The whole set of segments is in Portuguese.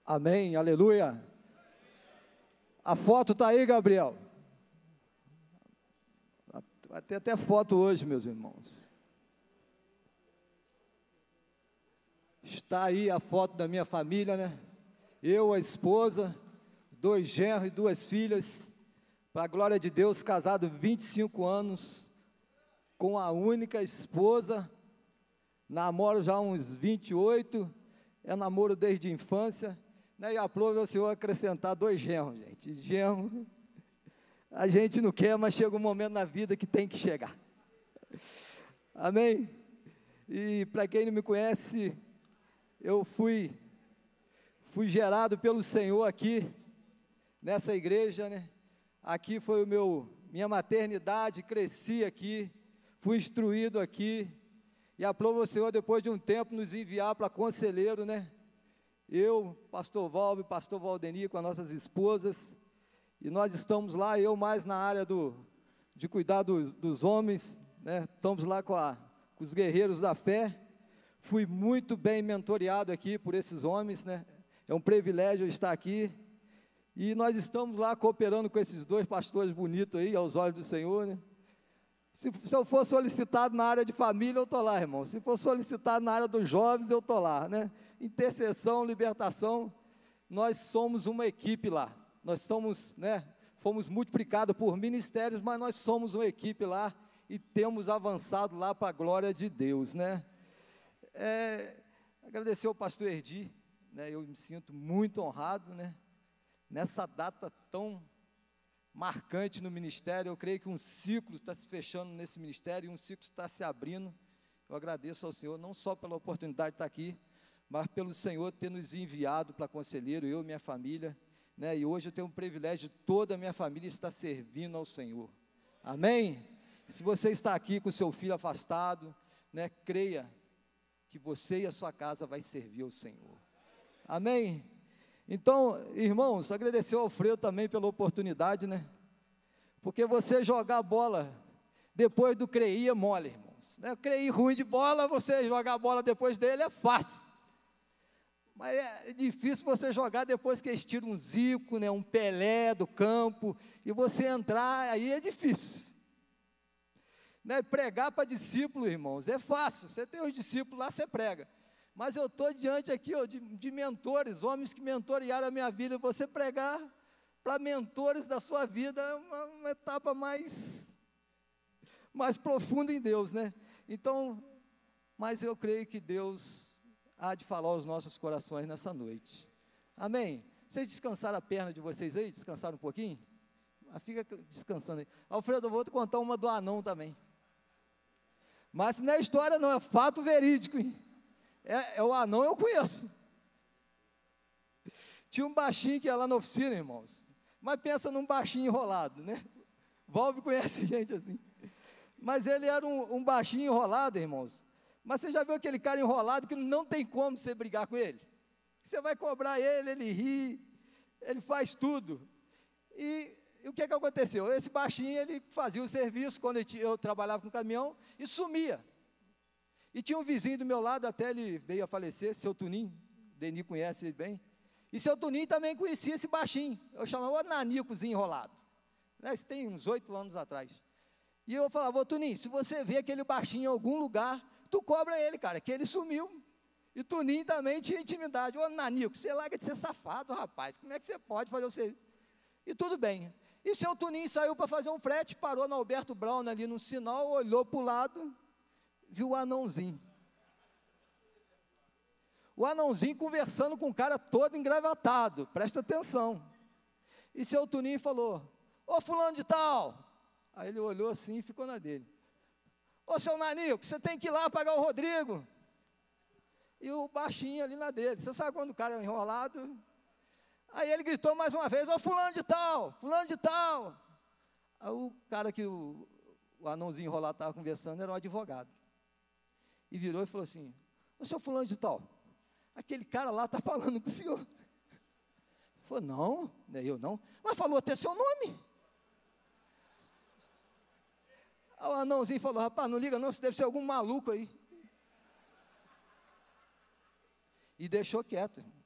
Amém, aleluia. A foto está aí, Gabriel. Vai ter até foto hoje, meus irmãos. Está aí a foto da minha família, né? Eu, a esposa, 2 genros e 2 filhas, para a glória de Deus, casado 25 anos, com a única esposa, namoro já uns 28, é namoro desde a infância, né? E aprove o Senhor acrescentar 2 genros, gente. Genro, a gente não quer, mas chega um momento na vida que tem que chegar. Amém? E para quem não me conhece, eu fui gerado pelo Senhor aqui, nessa igreja, né? Aqui foi minha maternidade, cresci aqui, fui instruído aqui, e aprove o Senhor, depois de um tempo, nos enviar para Conselheiro, né? Eu, pastor Valve, pastor Valdeni, com as nossas esposas, e nós estamos lá, eu mais na área de cuidar dos homens, né? Estamos lá com os guerreiros da fé. Fui muito bem mentoreado aqui por esses homens, né? É um privilégio estar aqui, e nós estamos lá cooperando com esses 2 pastores bonitos aí, aos olhos do Senhor, né? Se eu for solicitado na área de família, eu estou lá, irmão. Se for solicitado na área dos jovens, eu estou lá, né? Intercessão, libertação, nós somos uma equipe lá. Nós somos, né? Fomos multiplicados por ministérios, mas nós somos uma equipe lá, e temos avançado lá para a glória de Deus, né? Agradecer ao pastor Erdi, né? Eu me sinto muito honrado, né? Nessa data tão marcante no ministério. Eu creio que um ciclo está se fechando nesse ministério, e um ciclo está se abrindo. Eu agradeço ao Senhor, não só pela oportunidade de estar aqui, mas pelo Senhor ter nos enviado para Conselheiro, eu e minha família, né? E hoje eu tenho o privilégio de toda a minha família estar servindo ao Senhor. Amém? Se você está aqui com seu filho afastado, né? Creia que você e a sua casa vai servir ao Senhor. Amém? Então, irmãos, agradecer ao Alfredo também pela oportunidade, né? Porque você jogar bola depois do CREI é mole, irmãos, né? CREI ruim de bola, você jogar bola depois dele é fácil. Mas é difícil você jogar depois que eles tiram um Zico, né, um Pelé do campo, e você entrar, aí é difícil. Né? Pregar para discípulo, irmãos, é fácil. Você tem os discípulos lá, você prega. Mas eu estou diante aqui, ó, de mentores, homens que mentorearam a minha vida. Você pregar para mentores da sua vida é uma etapa mais profunda em Deus, né? Então, mas eu creio que Deus há de falar aos nossos corações nessa noite. Amém? Vocês descansaram a perna de vocês aí? Descansaram um pouquinho? Fica descansando aí. Alfredo, eu vou te contar uma do anão também. Mas não é história não, é fato verídico, hein? O anão eu conheço. Tinha um baixinho que ia lá na oficina, irmãos. Mas pensa num baixinho enrolado, né? Valve conhece gente assim. Mas ele era um baixinho enrolado, irmãos. Mas você já viu aquele cara enrolado que não tem como você brigar com ele? Você vai cobrar ele ri, ele faz tudo. E o que aconteceu? Esse baixinho, ele fazia o serviço quando eu trabalhava com caminhão e sumia. E tinha um vizinho do meu lado, até ele veio a falecer, seu Tuninho, Deni conhece ele bem. E seu Tuninho também conhecia esse baixinho. Eu chamava o nanicozinho enrolado. Né, isso tem uns 8 anos atrás. E eu falava, ô Tuninho, se você vê aquele baixinho em algum lugar, tu cobra ele, cara, que ele sumiu. E Tuninho também tinha intimidade. Ô Nanico, você larga de ser safado, rapaz, como é que você pode fazer o serviço? E tudo bem. E seu Tuninho saiu para fazer um frete, parou no Alberto Brown ali no sinal, olhou para o lado, viu o anãozinho. O anãozinho conversando com o cara todo engravatado, presta atenção. E seu Tuninho falou, ô fulano de tal. Aí ele olhou assim e ficou na dele. Ô seu Nanico, você tem que ir lá pagar o Rodrigo. E o baixinho ali na dele. Você sabe quando o cara é enrolado? Aí ele gritou mais uma vez, ô fulano de tal, fulano de tal. Aí o cara que o anãozinho enrolado estava conversando era um advogado. E virou e falou assim, ô seu fulano de tal, aquele cara lá está falando com o senhor. Ele falou, não, não é eu não. Mas falou até seu nome. Aí o anãozinho falou, rapaz, não liga não, isso deve ser algum maluco aí. E deixou quieto, irmãos.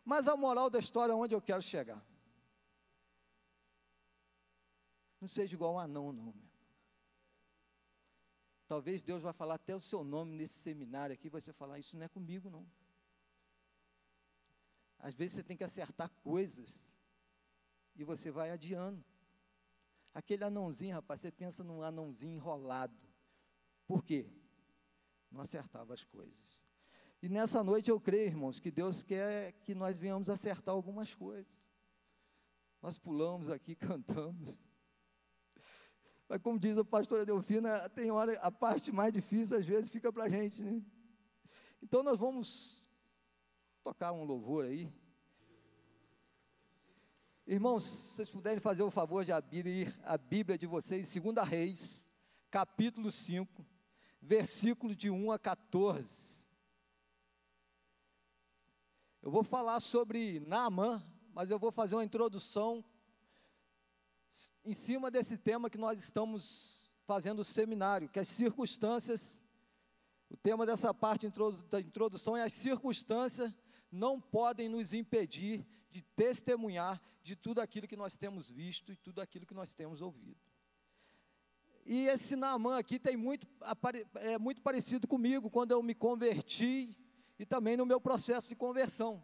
Mas a moral da história é onde eu quero chegar. Não seja igual um anão, não. Talvez Deus vai falar até o seu nome nesse seminário aqui, você falar, isso não é comigo, não. Às vezes você tem que acertar coisas, e você vai adiando. Aquele anãozinho, rapaz, você pensa num anãozinho enrolado. Por quê? Não acertava as coisas. E nessa noite eu creio, irmãos, que Deus quer que nós venhamos acertar algumas coisas. Nós pulamos aqui, cantamos. Mas como diz a pastora Delfina, tem hora, a parte mais difícil às vezes fica para a gente, né? Então nós vamos tocar um louvor aí. Irmãos, se vocês puderem fazer o favor de abrir a Bíblia de vocês, 2 Reis, capítulo 5, versículo de 1 a 14. Eu vou falar sobre Naamã, mas eu vou fazer uma introdução em cima desse tema que nós estamos fazendo o seminário, que as circunstâncias, o tema dessa parte da introdução é as circunstâncias não podem nos impedir de testemunhar de tudo aquilo que nós temos visto e tudo aquilo que nós temos ouvido. E esse Naamã aqui é muito parecido comigo, quando eu me converti e também no meu processo de conversão,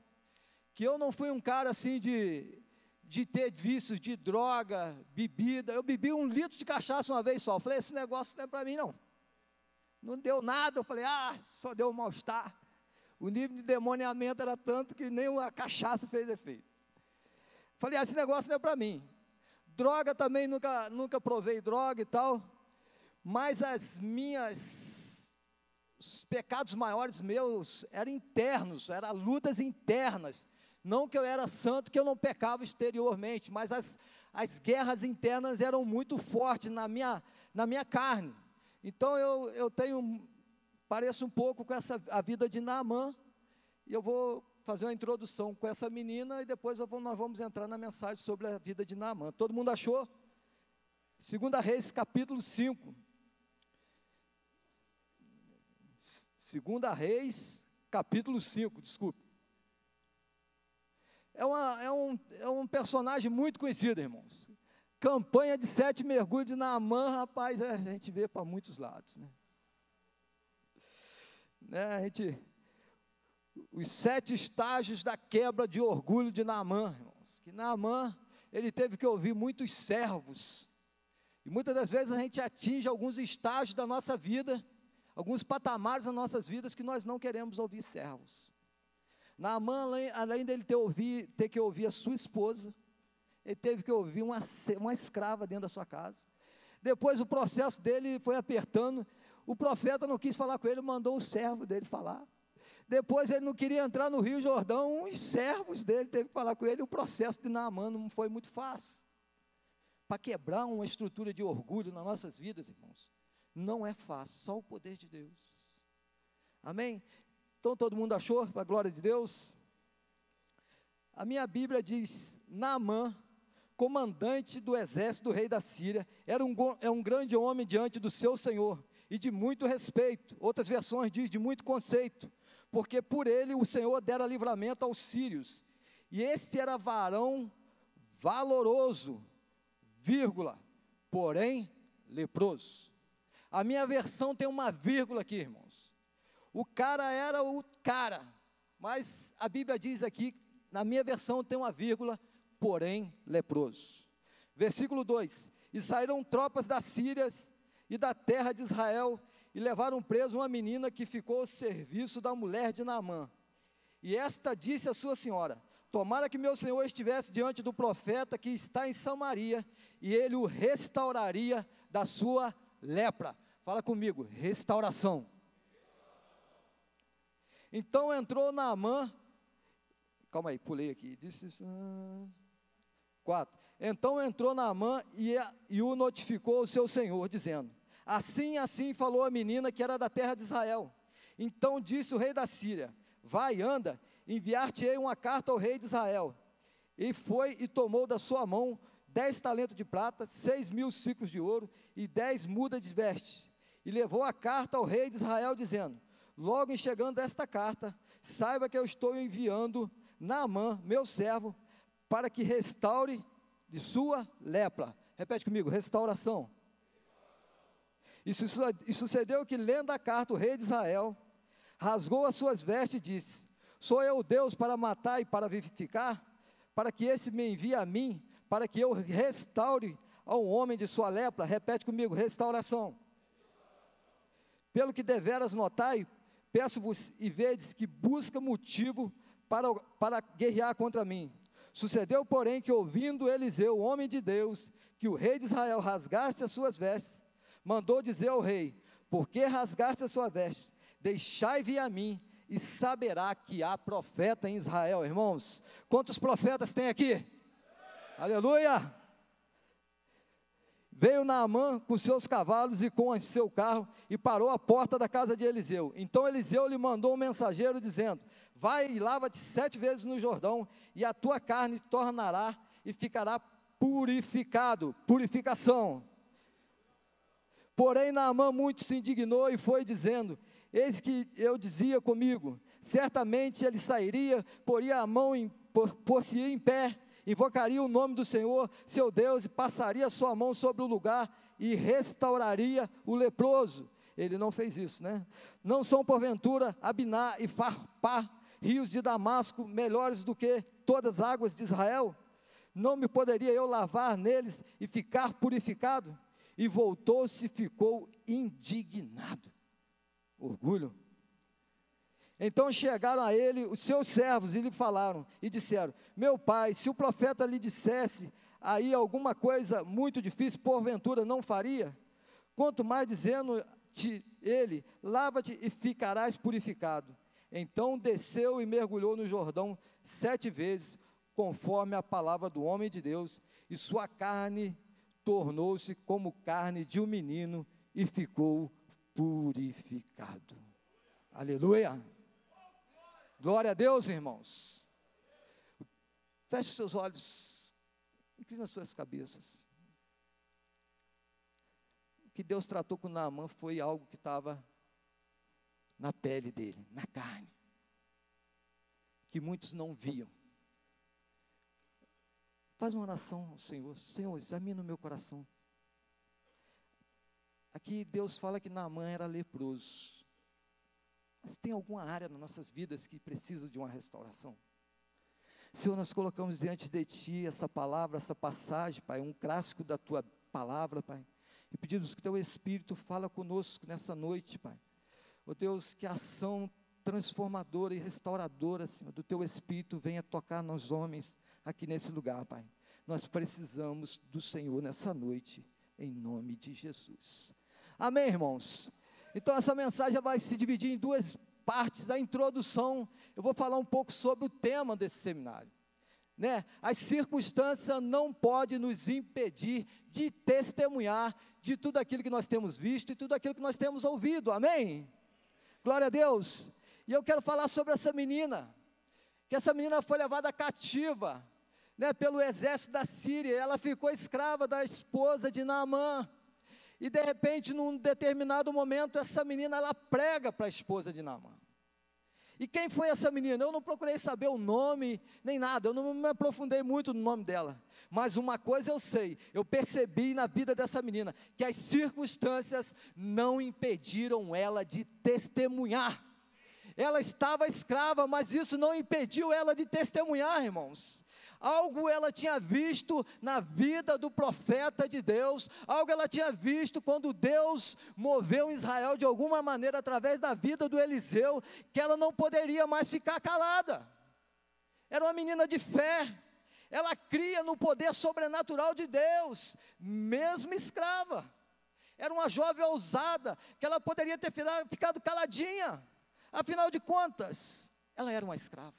que eu não fui um cara assim de ter vícios de droga, bebida. Eu bebi 1 litro de cachaça uma vez só. Eu falei, esse negócio não é para mim, não. Não deu nada. Eu falei, só deu um mal-estar. O nível de demoniamento era tanto que nem a cachaça fez efeito. Falei, esse negócio não é para mim. Droga também, nunca provei droga e tal. Mas os pecados maiores meus eram internos, eram lutas internas. Não que eu era santo, que eu não pecava exteriormente, mas as guerras internas eram muito fortes na minha carne. Então eu pareço um pouco com a vida de Naamã, e eu vou fazer uma introdução com essa menina, e depois nós vamos entrar na mensagem sobre a vida de Naamã. Todo mundo achou? 2 Reis, capítulo 5. 2 Reis, capítulo 5, desculpe. É um personagem muito conhecido, irmãos. Campanha de 7 mergulhos de Naamã, rapaz, a gente vê para muitos lados, né? Os 7 estágios da quebra de orgulho de Naamã, irmãos. Que Naamã, ele teve que ouvir muitos servos. E muitas das vezes a gente atinge alguns estágios da nossa vida, alguns patamares das nossas vidas que nós não queremos ouvir servos. Naamã, além dele ter que ouvir a sua esposa, ele teve que ouvir uma escrava dentro da sua casa. Depois o processo dele foi apertando, o profeta não quis falar com ele, mandou o servo dele falar. Depois ele não queria entrar no Rio Jordão, os servos dele teve que falar com ele, o processo de Naamã não foi muito fácil. Para quebrar uma estrutura de orgulho nas nossas vidas, irmãos, não é fácil, só o poder de Deus. Amém? Então todo mundo achou, para a glória de Deus? A minha Bíblia diz, Naamã, comandante do exército do rei da Síria, é um grande homem diante do seu Senhor, e de muito respeito. Outras versões dizem de muito conceito, porque por ele o Senhor dera livramento aos sírios, e este era varão valoroso, porém leproso. A minha versão tem uma vírgula aqui, irmãos. O cara era o cara, mas a Bíblia diz aqui, na minha versão tem uma vírgula, porém leproso. Versículo 2: E saíram tropas da Síria e da terra de Israel, e levaram preso uma menina que ficou ao serviço da mulher de Naamã. E esta disse à sua senhora: tomara que meu senhor estivesse diante do profeta que está em Samaria, e ele o restauraria da sua lepra. Fala comigo, restauração. Então entrou Naamã, calma aí, pulei aqui, 4. Então entrou Naamã e o notificou ao seu senhor, dizendo: assim falou a menina que era da terra de Israel. Então disse o rei da Síria: vai, anda, enviar-te-ei uma carta ao rei de Israel. E foi e tomou da sua mão 10 talentos de prata, 6.000 ciclos de ouro e 10 mudas de vestes. E levou a carta ao rei de Israel, dizendo: logo em chegando esta carta, saiba que eu estou enviando Naamã, meu servo, para que restaure de sua lepra. Repete comigo, restauração. E sucedeu que, lendo a carta, o rei de Israel rasgou as suas vestes e disse: sou eu Deus para matar e para vivificar? Para que esse me envie a mim, para que eu restaure ao homem de sua lepra? Repete comigo, restauração. Pelo que deveras notai, peço-vos e vedes que busca motivo para guerrear contra mim. Sucedeu, porém, que ouvindo Eliseu, o homem de Deus, que o rei de Israel rasgasse as suas vestes, mandou dizer ao rei: por que rasgaste as suas vestes? Deixai vir a mim, e saberá que há profeta em Israel. Irmãos, quantos profetas tem aqui? Aleluia! Veio Naamã com seus cavalos e com seu carro, e parou à porta da casa de Eliseu. Então Eliseu lhe mandou um mensageiro, dizendo: vai e lava-te 7 vezes no Jordão, e a tua carne tornará e ficará purificado. Purificação. Porém Naamã muito se indignou e foi dizendo: eis que eu dizia comigo, certamente ele sairia, poria a mão, por-se-ia em pé, invocaria o nome do Senhor, seu Deus, e passaria a sua mão sobre o lugar, e restauraria o leproso. Ele não fez isso, né? Não são porventura Abiná e Farpá, rios de Damasco, melhores do que todas as águas de Israel? Não me poderia eu lavar neles e ficar purificado? E voltou-se e ficou indignado. Orgulho. Então chegaram a ele os seus servos e lhe falaram, e disseram: meu pai, se o profeta lhe dissesse aí alguma coisa muito difícil, porventura não faria? Quanto mais dizendo-te ele: lava-te e ficarás purificado. Então desceu e mergulhou no Jordão 7 vezes, conforme a palavra do homem de Deus, e sua carne tornou-se como carne de um menino, e ficou purificado. Aleluia! Glória a Deus, irmãos. Feche seus olhos, inclina suas cabeças. O que Deus tratou com Naamã foi algo que estava na pele dele, na carne, que muitos não viam. Faz uma oração ao Senhor: Senhor, examina o meu coração. Aqui Deus fala que Naamã era leproso. Mas tem alguma área nas nossas vidas que precisa de uma restauração? Senhor, nós colocamos diante de Ti essa palavra, essa passagem, Pai, um clássico da Tua palavra, Pai, e pedimos que Teu Espírito fala conosco nessa noite, Pai. Ó Deus, que a ação transformadora e restauradora, Senhor, do Teu Espírito venha tocar nos homens aqui nesse lugar, Pai. Nós precisamos do Senhor nessa noite, em nome de Jesus. Amém, irmãos? Então essa mensagem vai se dividir em 2 partes. A introdução, eu vou falar um pouco sobre o tema desse seminário, né? As circunstâncias não podem nos impedir de testemunhar de tudo aquilo que nós temos visto e tudo aquilo que nós temos ouvido, amém? Glória a Deus. E eu quero falar sobre essa menina, que essa menina foi levada cativa, né, pelo exército da Síria. Ela ficou escrava da esposa de Naamã, e de repente, num determinado momento, essa menina, ela prega para a esposa de Naamã. E quem foi essa menina? Eu não procurei saber o nome, nem nada, eu não me aprofundei muito no nome dela, mas uma coisa eu sei, eu percebi na vida dessa menina, que as circunstâncias não impediram ela de testemunhar. Ela estava escrava, mas isso não impediu ela de testemunhar, irmãos. Algo ela tinha visto na vida do profeta de Deus, algo ela tinha visto quando Deus moveu Israel de alguma maneira através da vida do Eliseu, que ela não poderia mais ficar calada. Era uma menina de fé, ela cria no poder sobrenatural de Deus, mesmo escrava. Era uma jovem ousada, que ela poderia ter ficado caladinha, afinal de contas, ela era uma escrava.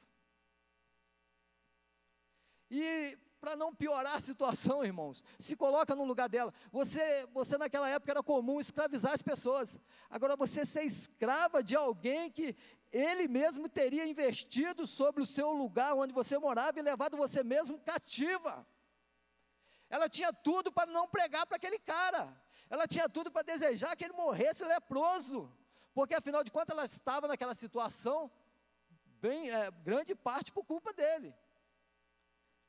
E para não piorar a situação, irmãos, se coloca no lugar dela. Você naquela época era comum escravizar as pessoas. Agora você ser escrava de alguém que ele mesmo teria investido sobre o seu lugar onde você morava e levado você mesmo cativa. Ela tinha tudo para não pregar para aquele cara. Ela tinha tudo para desejar que ele morresse leproso. Porque afinal de contas ela estava naquela situação grande parte por culpa dele.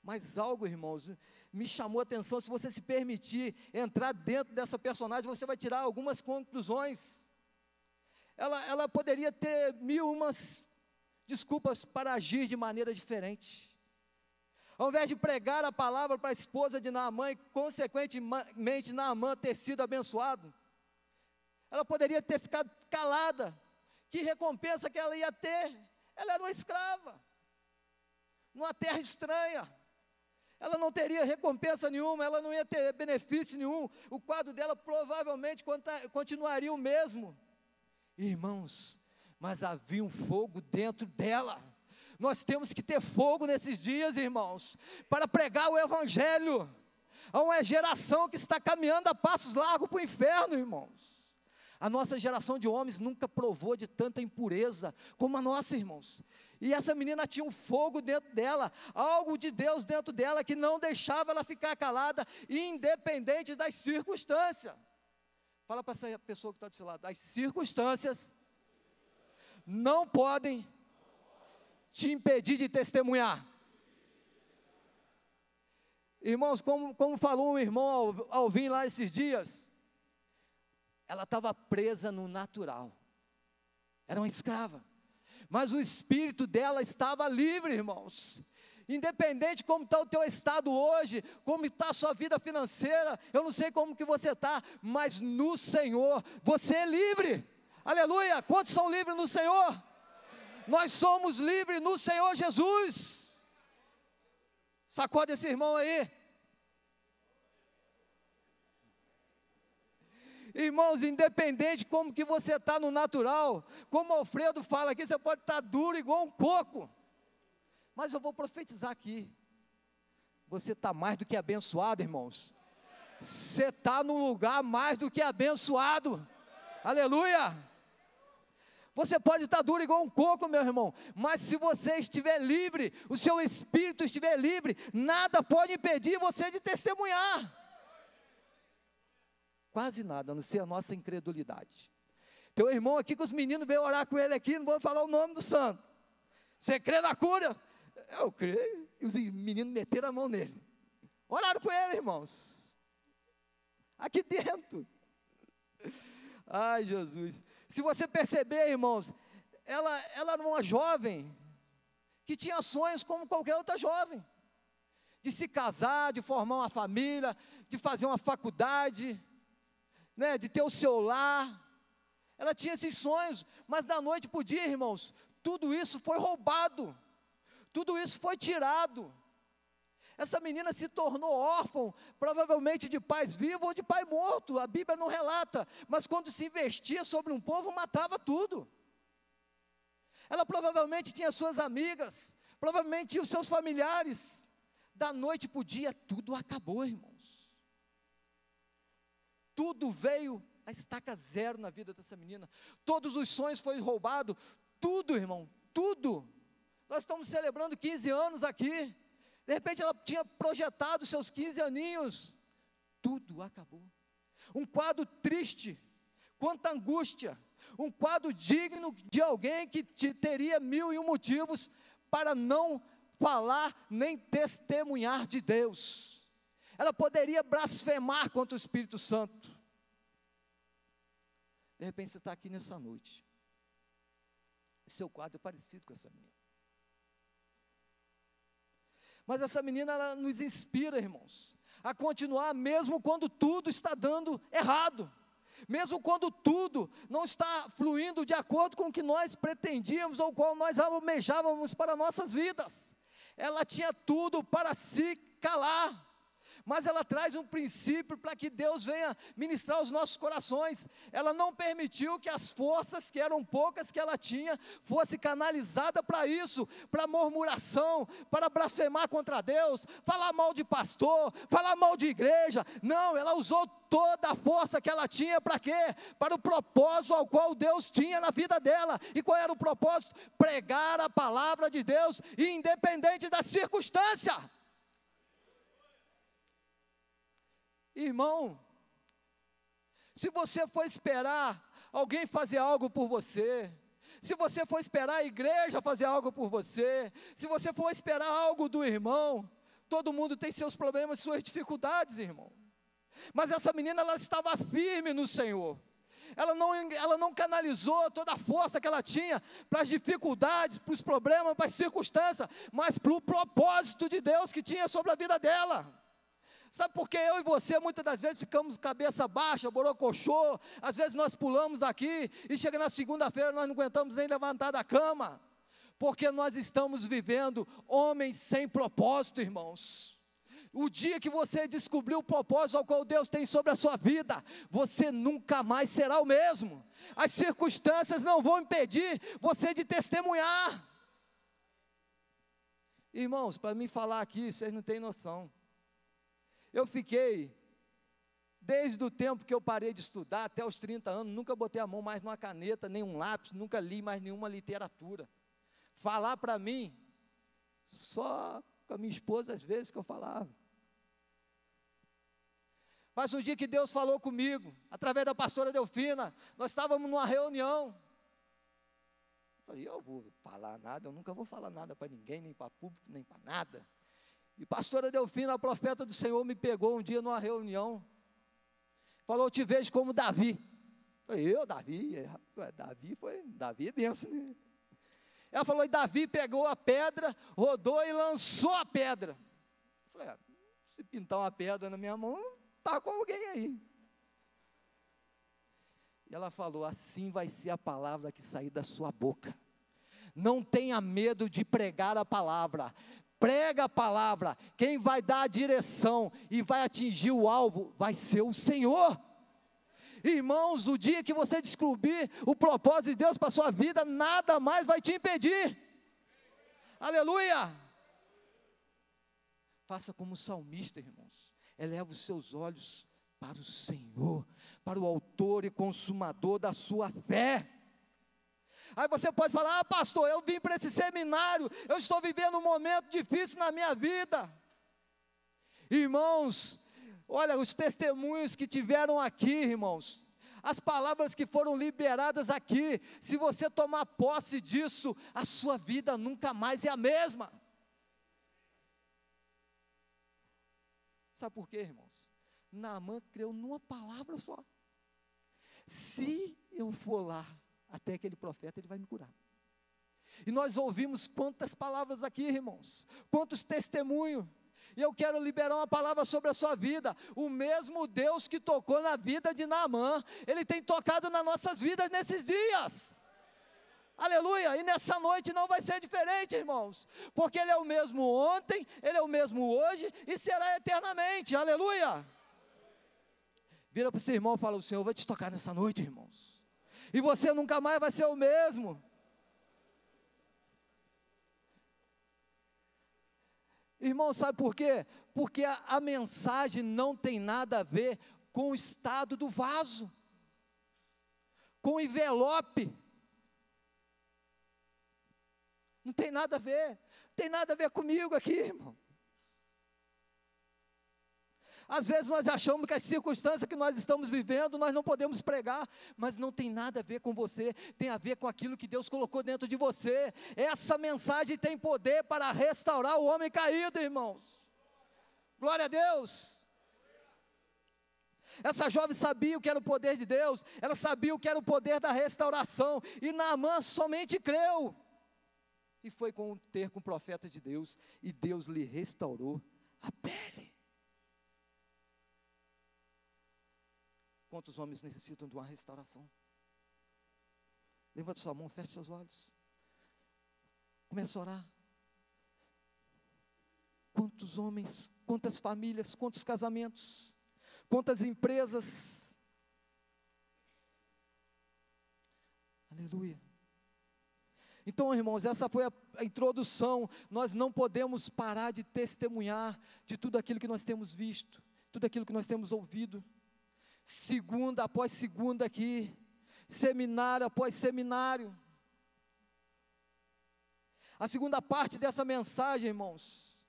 Mas algo, irmãos, me chamou a atenção. Se você se permitir entrar dentro dessa personagem, você vai tirar algumas conclusões. Ela poderia ter mil umas desculpas para agir de maneira diferente. Ao invés de pregar a palavra para a esposa de Naamã e, consequentemente, Naamã ter sido abençoado, ela poderia ter ficado calada. Que recompensa que ela ia ter? Ela era uma escrava, numa terra estranha. Ela não teria recompensa nenhuma, ela não ia ter benefício nenhum. O quadro dela provavelmente continuaria o mesmo. Irmãos, mas havia um fogo dentro dela. Nós temos que ter fogo nesses dias, irmãos, para pregar o evangelho a uma geração que está caminhando a passos largos para o inferno, irmãos. A nossa geração de homens nunca provou de tanta impureza como a nossa, irmãos. E essa menina tinha um fogo dentro dela, algo de Deus dentro dela, que não deixava ela ficar calada, independente das circunstâncias. Fala para essa pessoa que está do seu lado: as circunstâncias não podem te impedir de testemunhar. Irmãos, como falou um irmão ao vir lá esses dias, ela estava presa no natural, era uma escrava, mas o espírito dela estava livre, irmãos. Independente como está o teu estado hoje, como está a sua vida financeira, eu não sei como que você está, mas no Senhor, você é livre. Aleluia! Quantos são livres no Senhor? Nós somos livres no Senhor Jesus. Sacode esse irmão aí. Irmãos, independente como que você está no natural, como o Alfredo fala aqui, você pode estar duro igual um coco, mas eu vou profetizar aqui, você está mais do que abençoado, irmãos. Você está num lugar mais do que abençoado. Aleluia! Você pode estar duro igual um coco, meu irmão, mas se você estiver livre, o seu espírito estiver livre, nada pode impedir você de testemunhar. Quase nada, a não ser a nossa incredulidade. Teu irmão aqui, que os meninos veio orar com ele aqui, não vou falar o nome do santo. Você crê na cura? Eu creio. E os meninos meteram a mão nele. Oraram com ele, irmãos. Aqui dentro. Ai, Jesus. Se você perceber, irmãos, ela era uma jovem que tinha sonhos como qualquer outra jovem. De se casar, de formar uma família, de fazer uma faculdade, né, de ter o seu lar. Ela tinha esses sonhos, mas da noite para o dia, irmãos, tudo isso foi roubado, tudo isso foi tirado. Essa menina se tornou órfã, provavelmente de pais vivos ou de pai morto, a Bíblia não relata, mas quando se investia sobre um povo, matava tudo. Ela provavelmente tinha suas amigas, provavelmente tinha os seus familiares. Da noite para o dia, tudo acabou, irmãos. Tudo veio a estaca zero na vida dessa menina. Todos os sonhos foram roubados, tudo, irmão, tudo. Nós estamos celebrando 15 anos aqui. De repente ela tinha projetado seus 15 aninhos, tudo acabou. Um quadro triste, quanta angústia, um quadro digno de alguém que teria 1001 motivos para não falar nem testemunhar de Deus. Ela poderia blasfemar contra o Espírito Santo. De repente você está aqui nessa noite, seu quadro é parecido com essa menina. Mas essa menina, ela nos inspira, irmãos, a continuar mesmo quando tudo está dando errado, mesmo quando tudo não está fluindo de acordo com o que nós pretendíamos ou qual nós almejávamos para nossas vidas. Ela tinha tudo para se calar, mas ela traz um princípio para que Deus venha ministrar os nossos corações. Ela não permitiu que as forças, que eram poucas que ela tinha, fosse canalizada para isso, para murmuração, para blasfemar contra Deus, falar mal de pastor, falar mal de igreja. Não, ela usou toda a força que ela tinha para quê? Para o propósito ao qual Deus tinha na vida dela. E qual era o propósito? Pregar a palavra de Deus, independente da circunstância. Irmão, se você for esperar alguém fazer algo por você, Se você for esperar a igreja fazer algo por você, se você for esperar algo do irmão, todo mundo tem seus problemas, suas dificuldades, irmão. Mas essa menina, ela estava firme no Senhor. Ela não canalizou toda a força que ela tinha para as dificuldades, para os problemas, para as circunstâncias, mas para o propósito de Deus que tinha sobre a vida dela. Sabe por que eu e você muitas das vezes ficamos cabeça baixa, borocochô, às vezes nós pulamos aqui e chega na segunda-feira nós não aguentamos nem levantar da cama? Porque nós estamos vivendo homens sem propósito, irmãos. O dia que você descobrir o propósito ao qual Deus tem sobre a sua vida, você nunca mais será o mesmo. As circunstâncias não vão impedir você de testemunhar. Irmãos, para mim falar aqui, vocês não têm noção. Eu fiquei, desde o tempo que eu parei de estudar, até os 30 anos, nunca botei a mão mais numa caneta, nem um lápis, nunca li mais nenhuma literatura. Falar para mim, só com a minha esposa às vezes que eu falava. Mas um dia que Deus falou comigo, através da pastora Delfina, nós estávamos numa reunião. Eu falei, eu vou falar nada, eu nunca vou falar nada para ninguém, nem para público, nem para nada. E pastora Delfina, a profeta do Senhor, me pegou um dia numa reunião, falou, eu te vejo como Davi. Eu falei, Davi é benção, né? Ela falou, e Davi pegou a pedra, rodou e lançou a pedra. Eu falei, se pintar uma pedra na minha mão, está com alguém aí. E ela falou, assim vai ser a palavra que sair da sua boca. Não tenha medo de pregar a palavra. Prega a palavra. Quem vai dar a direção e vai atingir o alvo vai ser o Senhor. Irmãos, o dia que você descobrir o propósito de Deus para a sua vida, nada mais vai te impedir. Aleluia! Faça como o salmista, irmãos. Eleva os seus olhos para o Senhor, para o autor e consumador da sua fé. Aí você pode falar, pastor, eu vim para esse seminário, eu estou vivendo um momento difícil na minha vida. Irmãos, olha, os testemunhos que tiveram aqui, irmãos, as palavras que foram liberadas aqui, se você tomar posse disso, a sua vida nunca mais é a mesma. Sabe por quê, irmãos? Naamã creu numa palavra só. Se eu for lá até aquele profeta, ele vai me curar. E nós ouvimos quantas palavras aqui, irmãos, quantos testemunhos. E eu quero liberar uma palavra sobre a sua vida. O mesmo Deus que tocou na vida de Naamã, Ele tem tocado nas nossas vidas nesses dias. Aleluia, e nessa noite não vai ser diferente, irmãos, porque Ele é o mesmo ontem, Ele é o mesmo hoje, e será eternamente, aleluia. Vira para o seu irmão e fala, o Senhor vai te tocar nessa noite, irmãos, e você nunca mais vai ser o mesmo. Irmão, sabe por quê? Porque a mensagem não tem nada a ver com o estado do vaso, com o envelope. Não tem nada a ver, tem nada a ver comigo aqui, irmão. Às vezes nós achamos que as circunstâncias que nós estamos vivendo, nós não podemos pregar, mas não tem nada a ver com você, tem a ver com aquilo que Deus colocou dentro de você. Essa mensagem tem poder para restaurar o homem caído, irmãos. Glória a Deus. Essa jovem sabia o que era o poder de Deus, ela sabia o que era o poder da restauração, e Naamã somente creu, e foi ter com o profeta de Deus, e Deus lhe restaurou a pele. Quantos homens necessitam de uma restauração? Levante sua mão, feche seus olhos. Comece a orar. Quantos homens, quantas famílias, quantos casamentos, quantas empresas. Aleluia. Então, irmãos, essa foi a introdução. Nós não podemos parar de testemunhar de tudo aquilo que nós temos visto, tudo aquilo que nós temos ouvido. Segunda após segunda aqui, seminário após seminário. A segunda parte dessa mensagem, irmãos,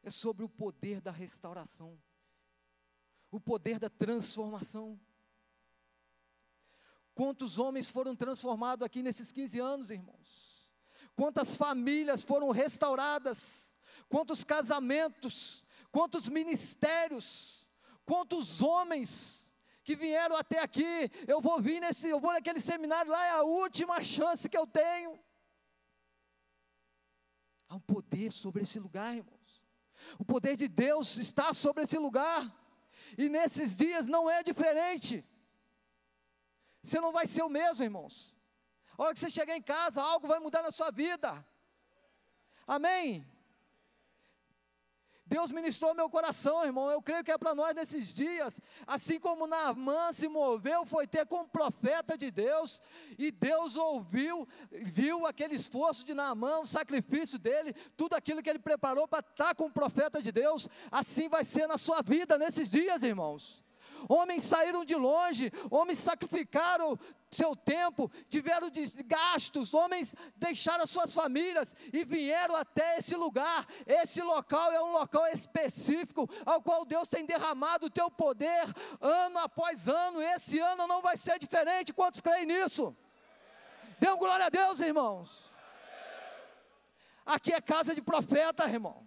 é sobre o poder da restauração, o poder da transformação. Quantos homens foram transformados aqui nesses 15 anos, irmãos? Quantas famílias foram restauradas? Quantos casamentos? Quantos ministérios? Quantos homens que vieram até aqui? Eu vou naquele seminário lá, é a última chance que eu tenho. Há um poder sobre esse lugar, irmãos. O poder de Deus está sobre esse lugar. E nesses dias não é diferente. Você não vai ser o mesmo, irmãos. A hora que você chegar em casa, algo vai mudar na sua vida. Amém? Deus ministrou meu coração, irmão. Eu creio que é para nós nesses dias. Assim como Naamã se moveu, foi ter com o profeta de Deus. E Deus ouviu, viu aquele esforço de Naamã, o sacrifício dele, tudo aquilo que ele preparou para estar com o profeta de Deus. Assim vai ser na sua vida nesses dias, irmãos. Homens saíram de longe, homens sacrificaram seu tempo, tiveram gastos, homens deixaram suas famílias e vieram até esse lugar. Esse local é um local específico, ao qual Deus tem derramado o teu poder, ano após ano. Esse ano não vai ser diferente. Quantos creem nisso? Dê um glória a Deus, irmãos. Aqui é casa de profeta, irmão.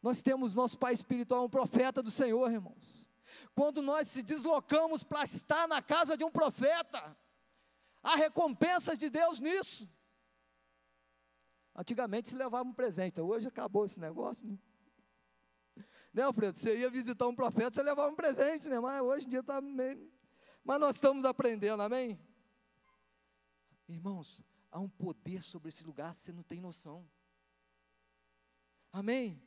Nós temos nosso pai espiritual, um profeta do Senhor, irmãos. Quando nós se deslocamos para estar na casa de um profeta, há recompensa de Deus nisso. Antigamente se levava um presente, hoje acabou esse negócio, né? Né, Alfredo? Você ia visitar um profeta, você levava um presente, né? Mas hoje em dia está meio... Mas nós estamos aprendendo, amém? Irmãos, há um poder sobre esse lugar, você não tem noção. Amém?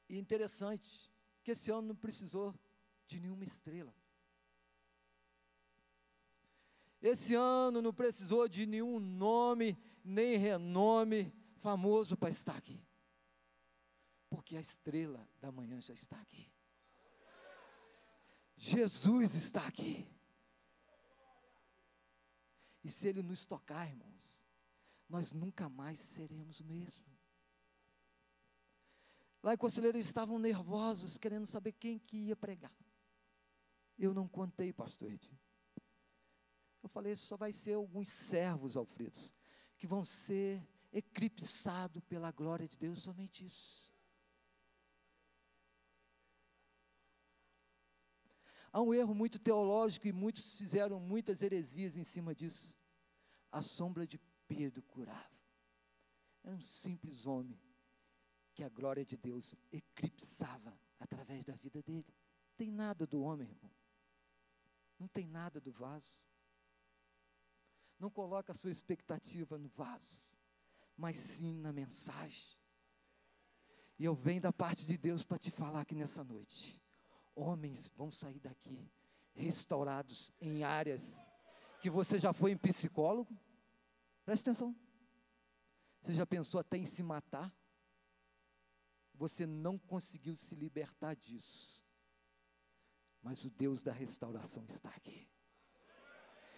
E interessante, que esse ano não precisou de nenhuma estrela. Esse ano não precisou de nenhum nome, nem renome famoso para estar aqui. Porque a estrela da manhã já está aqui. Jesus está aqui. E se Ele nos tocar, irmãos, nós nunca mais seremos o mesmo. Lá em Conselheiro eles estavam nervosos, querendo saber quem que ia pregar. Eu não contei, pastor Edi. Eu falei, só vai ser alguns servos, Alfredos, que vão ser eclipsados pela glória de Deus, somente isso. Há um erro muito teológico e muitos fizeram muitas heresias em cima disso. A sombra de Pedro curava. Era um simples homem que a glória de Deus eclipsava através da vida dele. Não tem nada do homem, irmão. Não tem nada do vaso. Não coloca a sua expectativa no vaso, mas sim na mensagem. E eu venho da parte de Deus para te falar aqui nessa noite. Homens vão sair daqui restaurados em áreas que você já foi em psicólogo. Presta atenção. Você já pensou até em se matar? Você não conseguiu se libertar disso. Mas o Deus da restauração está aqui.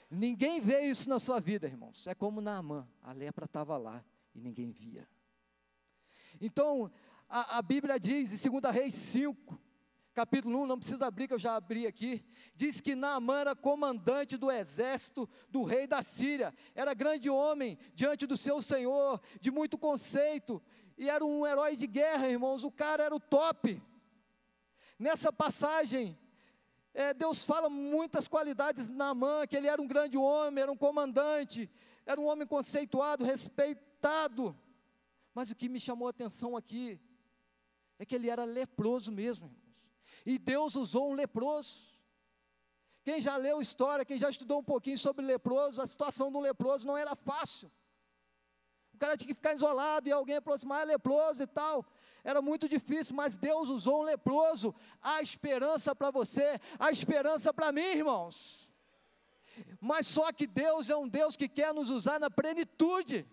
Ninguém vê isso na sua vida, irmãos. É como Naamã, a lepra estava lá e ninguém via. Então, a Bíblia diz, em 2 Reis 5, capítulo 1, não precisa abrir, que eu já abri aqui, diz que Naamã era comandante do exército do rei da Síria, era grande homem diante do seu senhor, de muito conceito, e era um herói de guerra, irmãos, o cara era o top. Nessa passagem, Deus fala muitas qualidades de Naamã, que ele era um grande homem, era um comandante, era um homem conceituado, respeitado, mas o que me chamou a atenção aqui, é que ele era leproso mesmo, irmãos, e Deus usou um leproso. Quem já leu história, quem já estudou um pouquinho sobre leproso, a situação de um leproso não era fácil, o cara tinha que ficar isolado, e alguém aproximar, leproso e tal, era muito difícil, mas Deus usou um leproso. Há esperança para você, há esperança para mim, irmãos, mas só que Deus é um Deus que quer nos usar na plenitude,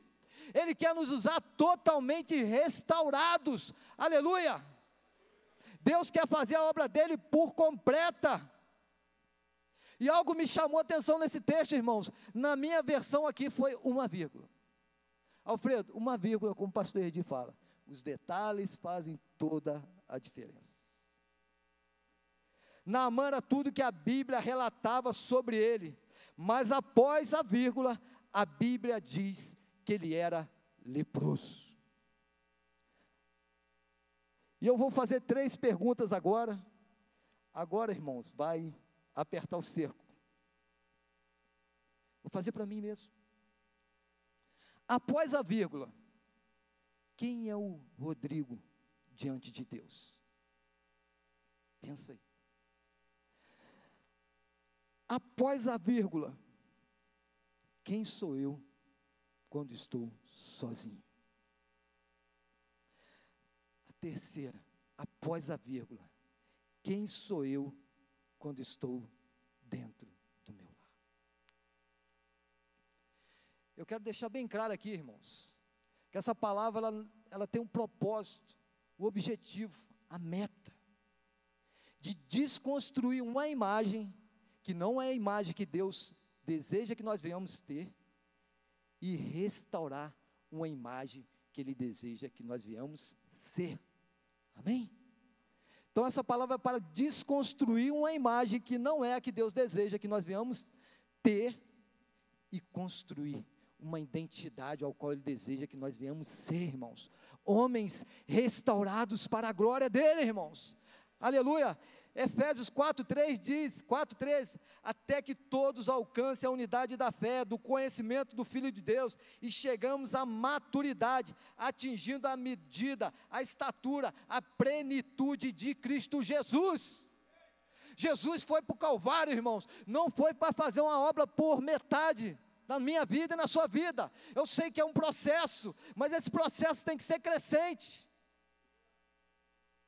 Ele quer nos usar totalmente restaurados, aleluia. Deus quer fazer a obra dele por completa. E algo me chamou a atenção nesse texto, irmãos. Na minha versão aqui foi uma vírgula. Alfredo, uma vírgula, como o pastor Edi fala, os detalhes fazem toda a diferença. Naamã era tudo que a Bíblia relatava sobre ele, mas após a vírgula, a Bíblia diz que ele era leproso. E eu vou fazer 3 perguntas agora. Agora, irmãos, vai apertar o cerco. Vou fazer para mim mesmo. Após a vírgula, quem é o Rodrigo diante de Deus? Pensa aí. Após a vírgula, quem sou eu quando estou sozinho? A terceira, após a vírgula, quem sou eu quando estou dentro do meu lar? Eu quero deixar bem claro aqui, irmãos, que essa palavra, ela tem um propósito, o objetivo, a meta, de desconstruir uma imagem, que não é a imagem que Deus deseja que nós venhamos ter, e restaurar uma imagem que Ele deseja que nós venhamos ser. Amém? Então essa palavra é para desconstruir uma imagem que não é a que Deus deseja que nós venhamos ter, e construir uma identidade ao qual Ele deseja que nós venhamos ser, irmãos. Homens restaurados para a glória dEle, irmãos. Aleluia. Efésios 4:3 diz, 4:13, até que todos alcancem a unidade da fé, do conhecimento do Filho de Deus, e chegamos à maturidade, atingindo a medida, a estatura, a plenitude de Cristo Jesus. Jesus foi para o Calvário, irmãos, não foi para fazer uma obra por metade, na minha vida e na sua vida. Eu sei que é um processo, mas esse processo tem que ser crescente,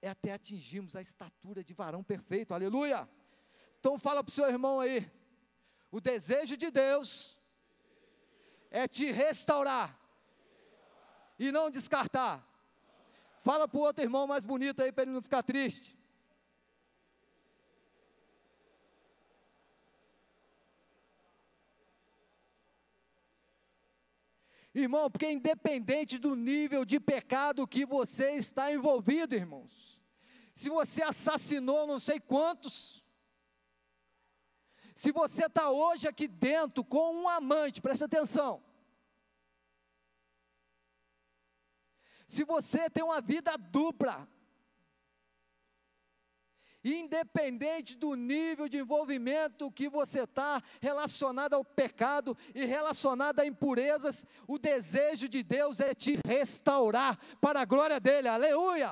é até atingirmos a estatura de varão perfeito, aleluia. Então fala para o seu irmão aí, o desejo de Deus é te restaurar e não descartar. Fala para o outro irmão mais bonito aí, para ele não ficar triste. Irmão, porque independente do nível de pecado que você está envolvido, irmãos, se você assassinou não sei quantos, se você está hoje aqui dentro com um amante, presta atenção, se você tem uma vida dupla, independente do nível de envolvimento que você está relacionado ao pecado e relacionado a impurezas, o desejo de Deus é te restaurar para a glória dEle, aleluia.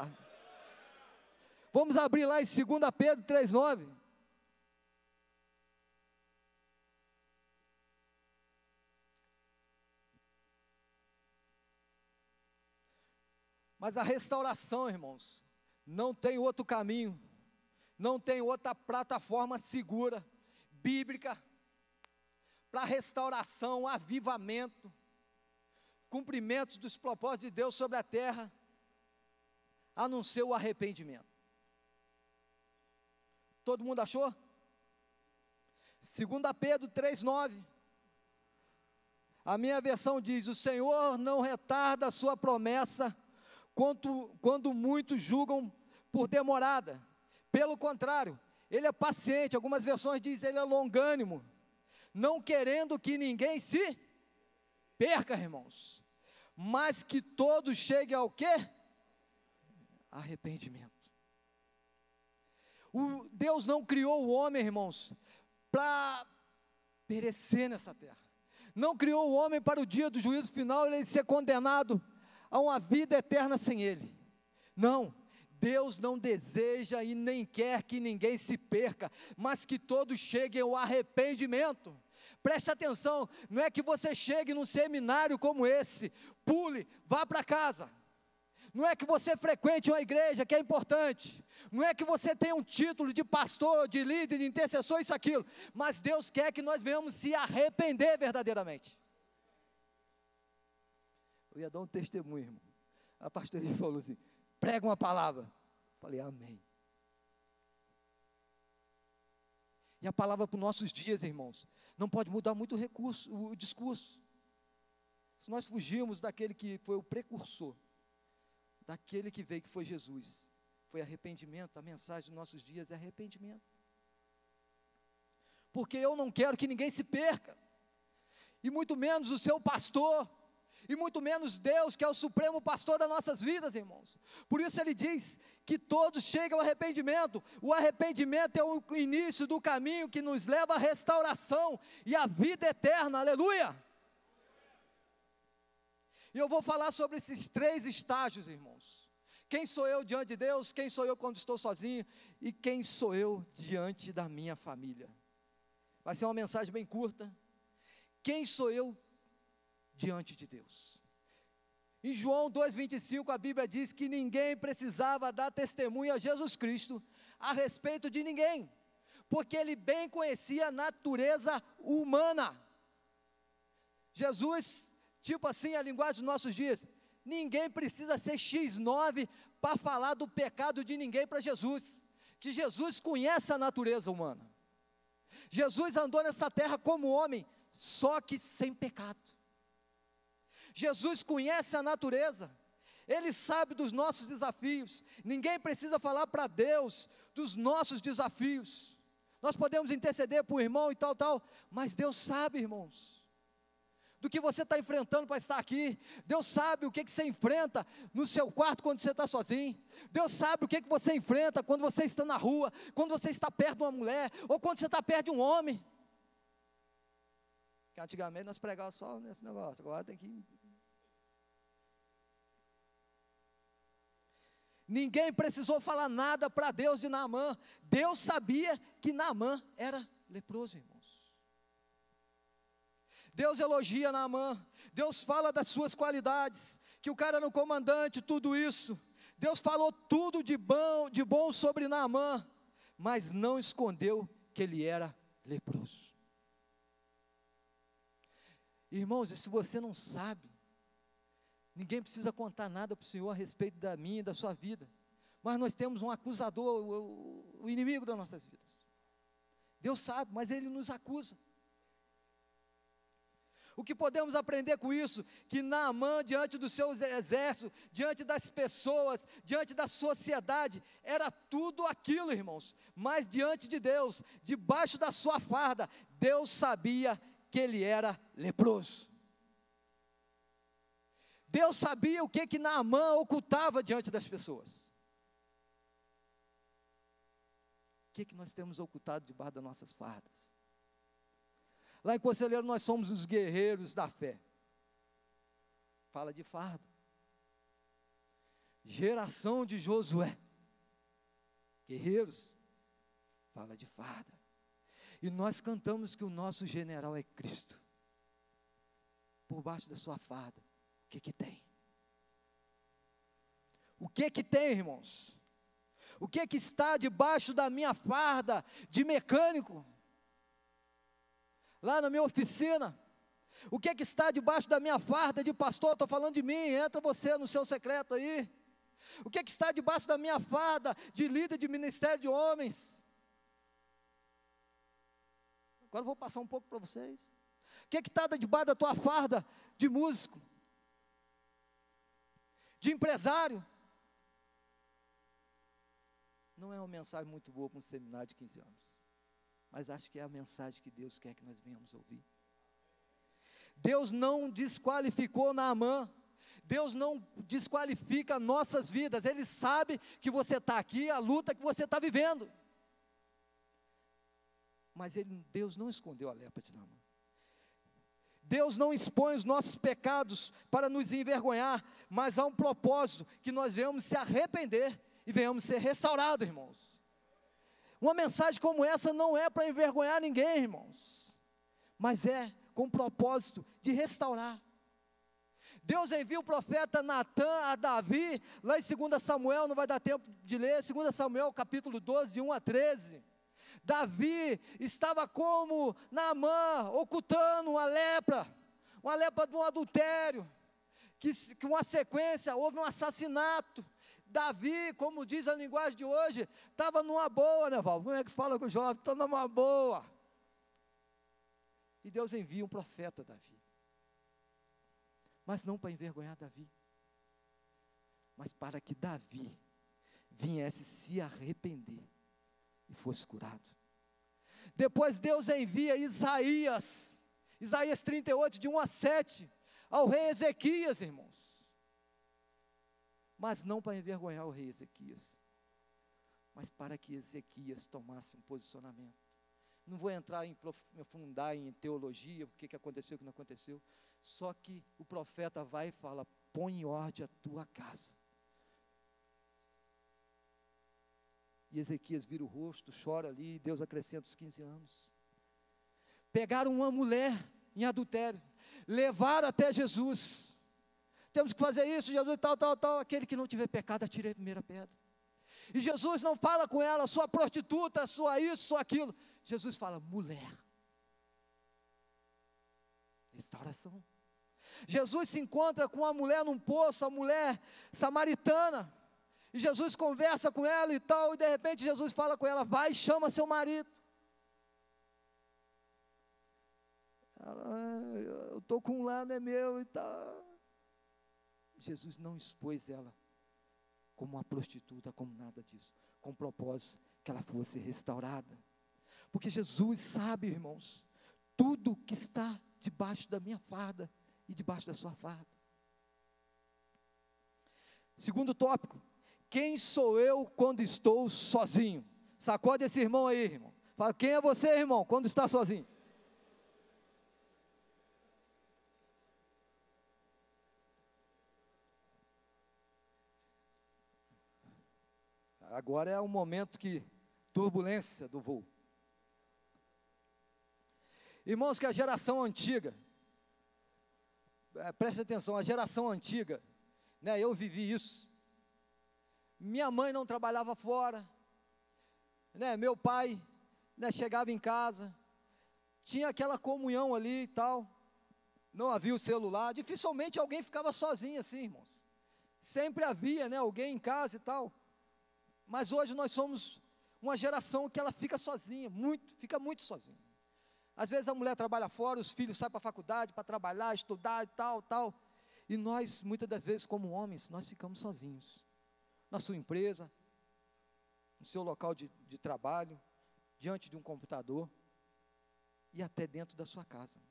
Vamos abrir lá em 2 Pedro 3,9. Mas a restauração, irmãos, não tem outro caminho, não tem outra plataforma segura, bíblica, para restauração, avivamento, cumprimento dos propósitos de Deus sobre a terra, a não ser o arrependimento. Todo mundo achou? 2 Pedro 3,9, a minha versão diz, o Senhor não retarda a sua promessa, quando muitos julgam por demorada, pelo contrário, Ele é paciente, algumas versões dizem Ele é longânimo, não querendo que ninguém se perca, irmãos, mas que todos cheguem ao quê? Arrependimento. Deus não criou o homem, irmãos, para perecer nessa terra, não criou o homem para o dia do juízo final, ele ser condenado a uma vida eterna sem Ele, não. Deus não deseja e nem quer que ninguém se perca, mas que todos cheguem ao arrependimento. Preste atenção, não é que você chegue num seminário como esse, pule, vá para casa. Não é que você frequente uma igreja, que é importante. Não é que você tenha um título de pastor, de líder, de intercessor, isso, aquilo. Mas Deus quer que nós venhamos se arrepender verdadeiramente. Eu ia dar um testemunho, irmão. A pastora falou assim, prega uma palavra. Falei, amém. E a palavra para os nossos dias, irmãos, não pode mudar muito o discurso. Se nós fugirmos daquele que foi o precursor, daquele que veio, que foi Jesus, foi arrependimento, a mensagem dos nossos dias é arrependimento. porque eu não quero que ninguém se perca, e muito menos o seu pastor, e muito menos Deus, que é o supremo pastor das nossas vidas, irmãos. Por isso ele diz que todos chegam ao arrependimento. O arrependimento é o início do caminho que nos leva à restauração e à vida eterna, aleluia. E eu vou falar sobre esses 3 estágios, irmãos. Quem sou eu diante de Deus, quem sou eu quando estou sozinho, e quem sou eu diante da minha família. Vai ser uma mensagem bem curta. Quem sou eu diante de Deus? Em João 2,25 a Bíblia diz que ninguém precisava dar testemunho a Jesus Cristo a respeito de ninguém, porque ele bem conhecia a natureza humana. Jesus, tipo assim, a linguagem dos nossos dias, ninguém precisa ser X9 para falar do pecado de ninguém para Jesus, que Jesus conhece a natureza humana. Jesus andou nessa terra como homem, só que sem pecado. Jesus conhece a natureza, Ele sabe dos nossos desafios. Ninguém precisa falar para Deus dos nossos desafios. Nós podemos interceder por irmão e tal, mas Deus sabe, irmãos, do que você está enfrentando para estar aqui. Deus sabe o que você enfrenta no seu quarto quando você está sozinho. Deus sabe o que você enfrenta quando você está na rua, quando você está perto de uma mulher, ou quando você está perto de um homem. Que antigamente nós pregávamos só nesse negócio, agora tem que... Ninguém precisou falar nada para Deus de Naamã. Deus sabia que Naamã era leproso, irmãos. Deus elogia Naamã, Deus fala das suas qualidades, que o cara era um comandante, tudo isso. Deus falou tudo de bom sobre Naamã, mas não escondeu que ele era leproso. Irmãos, e se você não sabe, ninguém precisa contar nada para o Senhor a respeito da minha e da sua vida, mas nós temos um acusador, o inimigo das nossas vidas. Deus sabe, mas Ele nos acusa. O que podemos aprender com isso? Que Naamã, diante dos seus exércitos, diante das pessoas, diante da sociedade, era tudo aquilo, irmãos, mas diante de Deus, debaixo da sua farda, Deus sabia que ele era leproso. Deus sabia o que Naamã ocultava diante das pessoas. O que nós temos ocultado debaixo das nossas fardas? Lá em Conselheiro nós somos os guerreiros da fé. Fala de farda. Geração de Josué. Guerreiros. Fala de farda. E nós cantamos que o nosso general é Cristo. Por baixo da sua farda, o que tem? O que tem, irmãos? O que está debaixo da minha farda de mecânico? Lá na minha oficina, o que está debaixo da minha farda de pastor? Estou falando de mim, entra você no seu secreto aí. O que está debaixo da minha farda de líder de ministério de homens? Agora eu vou passar um pouco para vocês. O que está debaixo da tua farda de músico? De empresário? Não é uma mensagem muito boa para um seminário de 15 anos. Mas acho que é a mensagem que Deus quer que nós venhamos ouvir. Deus não desqualificou Naamã. Deus não desqualifica nossas vidas. Ele sabe que você está aqui, a luta que você está vivendo. Mas Deus não escondeu a lepra de Naamã. Deus não expõe os nossos pecados para nos envergonhar, mas há um propósito, que nós venhamos se arrepender e venhamos ser restaurados, irmãos. Uma mensagem como essa não é para envergonhar ninguém, irmãos, mas é com o propósito de restaurar. Deus envia o profeta Natã a Davi, lá em 2 Samuel, não vai dar tempo de ler, 2 Samuel capítulo 12, de 1 a 13, Davi estava como Naamã, ocultando uma lepra de um adultério, que uma sequência, houve um assassinato. Davi, como diz a linguagem de hoje, estava numa boa, né, Val? Como é que fala com o jovem? Estou numa boa. E Deus envia um profeta a Davi. Mas não para envergonhar Davi, mas para que Davi viesse se arrepender e fosse curado. Depois Deus envia Isaías 38, de 1 a 7, ao rei Ezequias, irmãos. Mas não para envergonhar o rei Ezequias, mas para que Ezequias tomasse um posicionamento. Não vou entrar em aprofundar em teologia, o que aconteceu, o que não aconteceu. Só que o profeta vai e fala: põe em ordem a tua casa. E Ezequias vira o rosto, chora ali, e Deus acrescenta os 15 anos. Pegaram uma mulher em adultério, levaram até Jesus. Temos que fazer isso, Jesus, tal. Aquele que não tiver pecado, atire a primeira pedra. E Jesus não fala com ela, sua prostituta, sua isso, sua aquilo. Jesus fala: mulher. Restauração. Jesus se encontra com uma mulher num poço, a mulher samaritana. E Jesus conversa com ela e tal, e de repente Jesus fala com ela: vai, chama seu marido. Ela: eu estou com um lá, não é meu e tal. Jesus não expôs ela como uma prostituta, como nada disso, com o propósito que ela fosse restaurada. Porque Jesus sabe, irmãos, tudo que está debaixo da minha farda e debaixo da sua farda. Segundo tópico: quem sou eu quando estou sozinho? Sacode esse irmão aí, irmão. Fala: quem é você, irmão, quando está sozinho? Agora é o momento que, turbulência do voo. Irmãos, que a geração antiga, preste atenção, a geração antiga, né, eu vivi isso. Minha mãe não trabalhava fora, né, meu pai, né, chegava em casa, tinha aquela comunhão ali e tal, não havia o celular, dificilmente alguém ficava sozinho assim, irmãos. Sempre havia, né, alguém em casa e tal. Mas hoje nós somos uma geração que ela fica sozinha, fica muito sozinha. Às vezes a mulher trabalha fora, os filhos saem para a faculdade, para trabalhar, estudar e tal. E nós, muitas das vezes, como homens, nós ficamos sozinhos. Na sua empresa, no seu local de trabalho, diante de um computador, e até dentro da sua casa.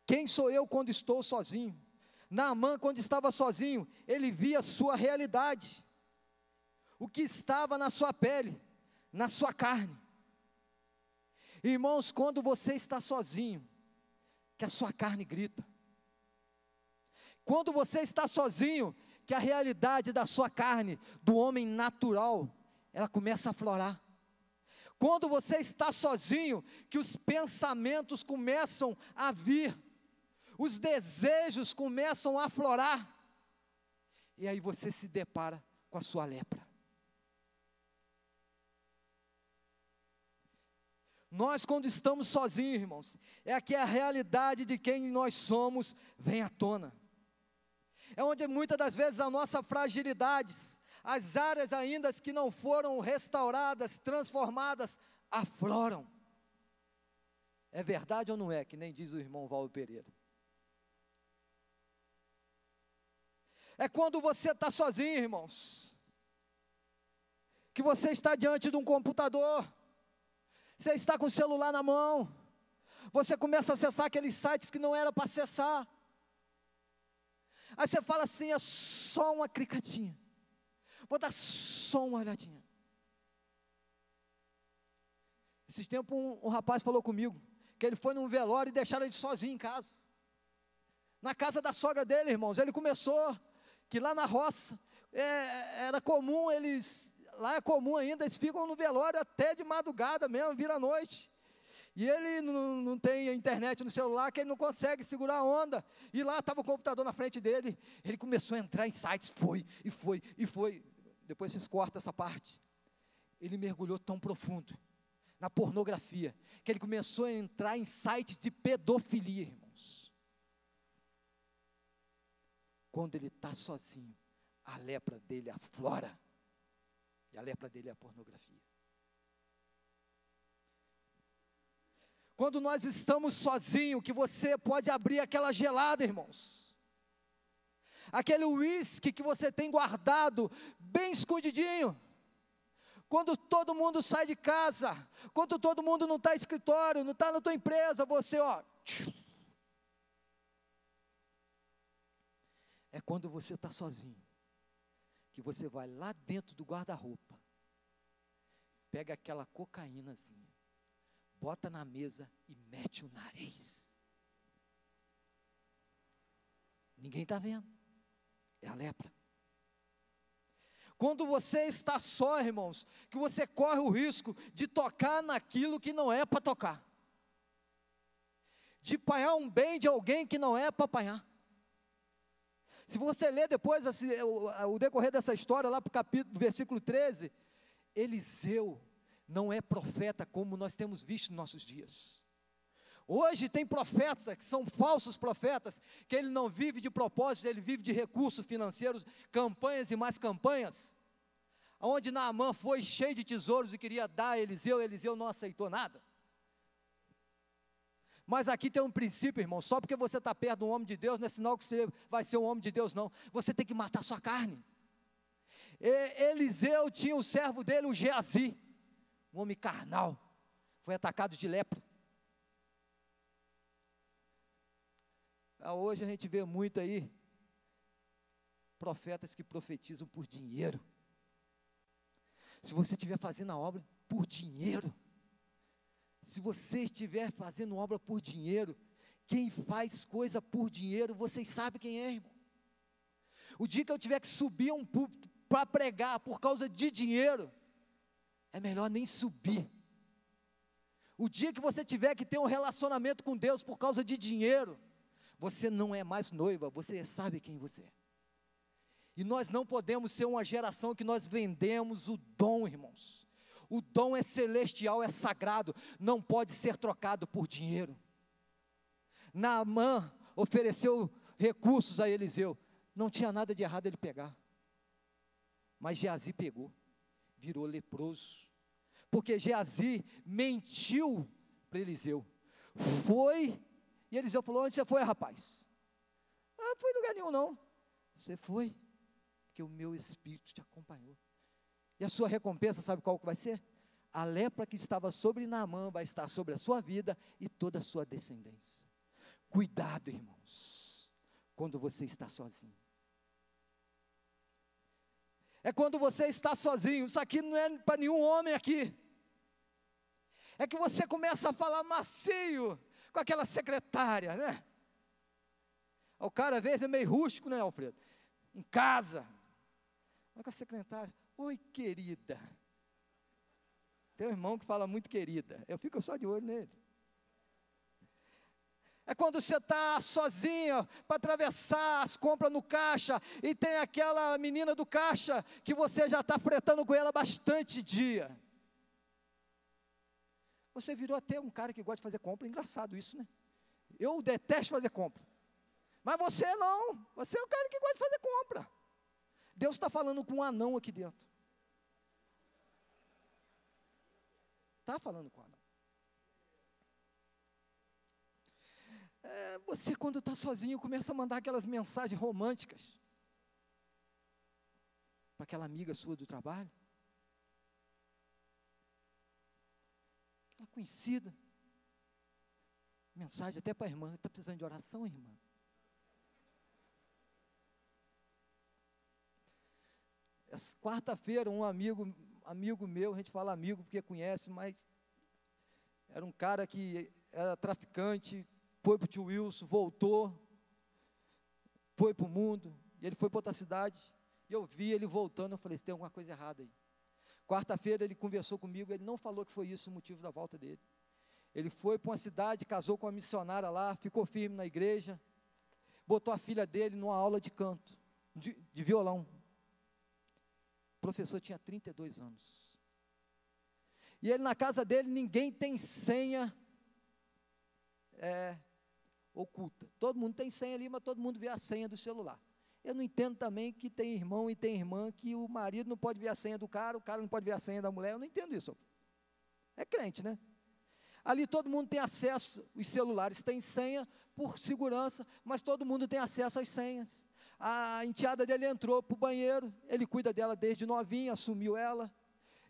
Quem sou eu quando estou sozinho? Naamã, quando estava sozinho, ele via a sua realidade. O que estava na sua pele, na sua carne. Irmãos, quando você está sozinho, que a sua carne grita. Quando você está sozinho, que a realidade da sua carne, do homem natural, ela começa a aflorar. Quando você está sozinho, que os pensamentos começam a vir, os desejos começam a aflorar, e aí você se depara com a sua lepra. Nós, quando estamos sozinhos, irmãos, é que a realidade de quem nós somos vem à tona. É onde muitas das vezes a nossa fragilidade, as áreas ainda que não foram restauradas, transformadas, afloram. É verdade ou não é? Que nem diz o irmão Valdo Pereira. É quando você está sozinho, irmãos, que você está diante de um computador, você está com o celular na mão, você começa a acessar aqueles sites que não era para acessar. Aí você fala assim: é só uma clicadinha, vou dar só uma olhadinha. Esses tempos um rapaz falou comigo, que ele foi num velório e deixaram ele sozinho em casa. Na casa da sogra dele, irmãos, ele começou, que lá na roça, era comum lá é comum ainda, eles ficam no velório até de madrugada mesmo, vira a noite. E ele não tem internet no celular, que ele não consegue segurar a onda. E lá estava o computador na frente dele. Ele começou a entrar em sites, foi. Depois vocês cortam essa parte. Ele mergulhou tão profundo na pornografia, que ele começou a entrar em sites de pedofilia, irmãos. Quando ele está sozinho, a lepra dele aflora. E a lepra dele é a pornografia. Quando nós estamos sozinhos, que você pode abrir aquela gelada, irmãos. Aquele uísque que você tem guardado, bem escondidinho. Quando todo mundo sai de casa, quando todo mundo não está no escritório, não está na tua empresa, você, é quando você está sozinho, que você vai lá dentro do guarda-roupa, pega aquela cocaínazinha, bota na mesa e mete o nariz. Ninguém está vendo, é a lepra. Quando você está só, irmãos, que você corre o risco de tocar naquilo que não é para tocar, de apanhar um bem de alguém que não é para apanhar. Se você ler depois o decorrer dessa história, lá para o capítulo, versículo 13, Eliseu não é profeta como nós temos visto nos nossos dias. Hoje tem profetas que são falsos profetas, que ele não vive de propósito, ele vive de recursos financeiros, campanhas e mais campanhas, onde Naamã foi cheio de tesouros e queria dar a Eliseu, Eliseu não aceitou nada. Mas aqui tem um princípio, irmão, só porque você está perto de um homem de Deus, não é sinal que você vai ser um homem de Deus, não. Você tem que matar sua carne. Eliseu tinha o servo dele, o Geazi, um homem carnal, foi atacado de lepra. Hoje a gente vê muito aí, profetas que profetizam por dinheiro. Se você estiver fazendo a obra por dinheiro, se você estiver fazendo obra por dinheiro, quem faz coisa por dinheiro, vocês sabem quem é, irmão. O dia que eu tiver que subir a um púlpito para pregar por causa de dinheiro, é melhor nem subir. O dia que você tiver que ter um relacionamento com Deus por causa de dinheiro, você não é mais noiva, você sabe quem você é. E nós não podemos ser uma geração que nós vendemos o dom, irmãos. O dom é celestial, é sagrado, não pode ser trocado por dinheiro. Naamã ofereceu recursos a Eliseu, não tinha nada de errado ele pegar. Mas Geazi pegou, virou leproso, porque Geazi mentiu para Eliseu. E Eliseu falou: onde você foi, rapaz? Não fui em lugar nenhum não. Você foi, porque o meu espírito te acompanhou. E a sua recompensa, sabe qual que vai ser? A lepra que estava sobre Naamã vai estar sobre a sua vida e toda a sua descendência. Cuidado, irmãos, quando você está sozinho. É quando você está sozinho. Isso aqui não é para nenhum homem aqui. É que você começa a falar macio com aquela secretária, né? O cara às vezes é meio rústico, né, Alfredo? Em casa. Mas com a secretária: oi, querida. Tem um irmão que fala muito querida, eu fico só de olho nele. É quando você está sozinho para atravessar as compras no caixa e tem aquela menina do caixa que você já está fretando com ela bastante dia. Você virou até um cara que gosta de fazer compra, engraçado isso, né? Eu detesto fazer compra. Mas você não, você é o cara que gosta de fazer compra. Deus está falando com um anão aqui dentro. Está falando com o anão. Você, quando está sozinho, começa a mandar aquelas mensagens românticas para aquela amiga sua do trabalho, aquela conhecida, mensagem até para a irmã: está precisando de oração, irmã? Essa quarta-feira, um amigo meu, a gente fala amigo porque conhece, mas era um cara que era traficante, foi para o tio Wilson, voltou, foi para o mundo, e ele foi para outra cidade, e eu vi ele voltando, eu falei: tem alguma coisa errada aí. Quarta-feira ele conversou comigo, ele não falou que foi isso o motivo da volta dele. Ele foi para uma cidade, casou com uma missionária lá, ficou firme na igreja, botou a filha dele numa aula de canto, de violão. O professor tinha 32 anos. E ele, na casa dele, ninguém tem senha oculta. Todo mundo tem senha ali, mas todo mundo vê a senha do celular. Eu não entendo também que tem irmão e tem irmã que o marido não pode ver a senha do cara, o cara não pode ver a senha da mulher. Eu não entendo isso. É crente, né? Ali todo mundo tem acesso, os celulares têm senha por segurança, mas todo mundo tem acesso às senhas. A enteada dele entrou para o banheiro, ele cuida dela desde novinha, assumiu ela.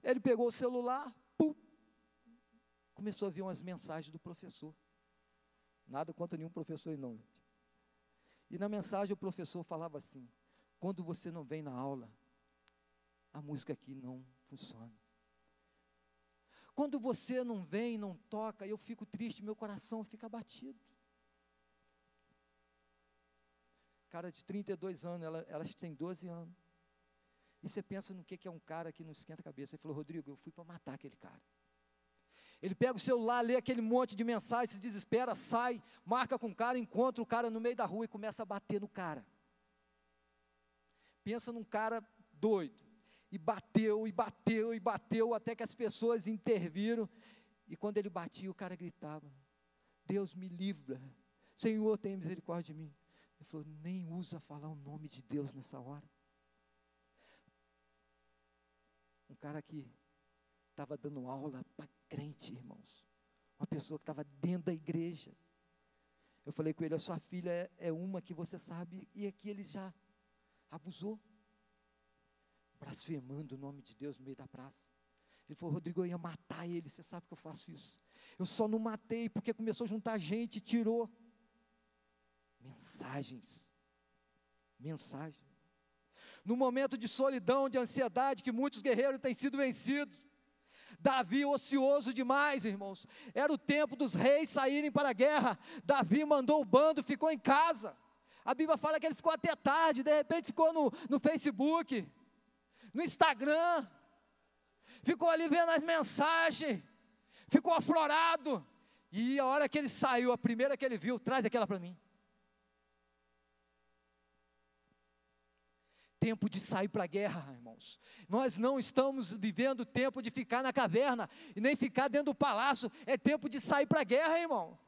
Ele pegou o celular, pum, começou a ver umas mensagens do professor. Nada contra nenhum professor, não. E na mensagem o professor falava assim: quando você não vem na aula, a música aqui não funciona. Quando você não vem, não toca, eu fico triste, meu coração fica abatido. Cara de 32 anos, elas têm 12 anos. E você pensa no que é um cara que não esquenta a cabeça. Ele falou: Rodrigo, eu fui para matar aquele cara. Ele pega o celular, lê aquele monte de mensagem, se desespera, sai, marca com o cara, encontra o cara no meio da rua e começa a bater no cara. Pensa num cara doido. E bateu, e bateu, e bateu, até que as pessoas interviram. E quando ele batia, o cara gritava: Deus me livra, Senhor tem misericórdia de mim. Ele falou: nem usa falar o nome de Deus nessa hora. Um cara que estava dando aula para crente, irmãos. Uma pessoa que estava dentro da igreja. Eu falei com ele: a sua filha é uma que você sabe, e aqui ele já abusou. Blasfemando o nome de Deus no meio da praça. Ele falou: Rodrigo, eu ia matar ele, você sabe que eu faço isso. Eu só não matei porque começou a juntar gente e tirou. Mensagens. No momento de solidão, de ansiedade, que muitos guerreiros têm sido vencidos. Davi ocioso demais, irmãos. Era o tempo dos reis saírem para a guerra. Davi mandou o bando, ficou em casa. A Bíblia fala que ele ficou até tarde, de repente ficou no Facebook, no Instagram, ficou ali vendo as mensagens, ficou aflorado. E a hora que ele saiu, a primeira que ele viu: traz aquela para mim. Tempo de sair para a guerra, irmãos. Nós não estamos vivendo tempo de ficar na caverna, e nem ficar dentro do palácio. É tempo de sair para a guerra, irmão.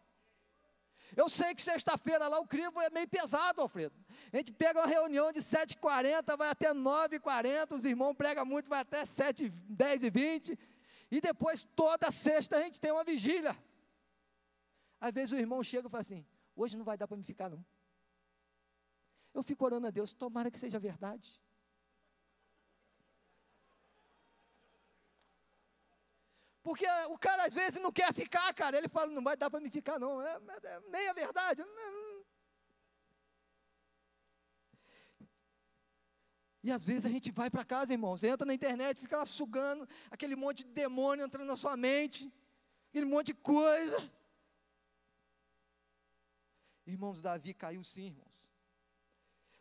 Eu sei que sexta-feira lá o crivo é meio pesado, Alfredo. A gente pega uma reunião de 7h40, vai até 9h40, os irmãos pregam muito, vai até 10h20, e depois toda sexta a gente tem uma vigília. Às vezes o irmão chega e fala assim: hoje não vai dar para me ficar não. Eu fico orando a Deus, tomara que seja verdade. Porque o cara às vezes não quer ficar, cara. Ele fala: não vai dar para me ficar não. É meia verdade. E às vezes a gente vai para casa, irmãos, entra na internet, fica lá sugando aquele monte de demônio entrando na sua mente, aquele monte de coisa. Irmãos, Davi caiu sim, irmãos.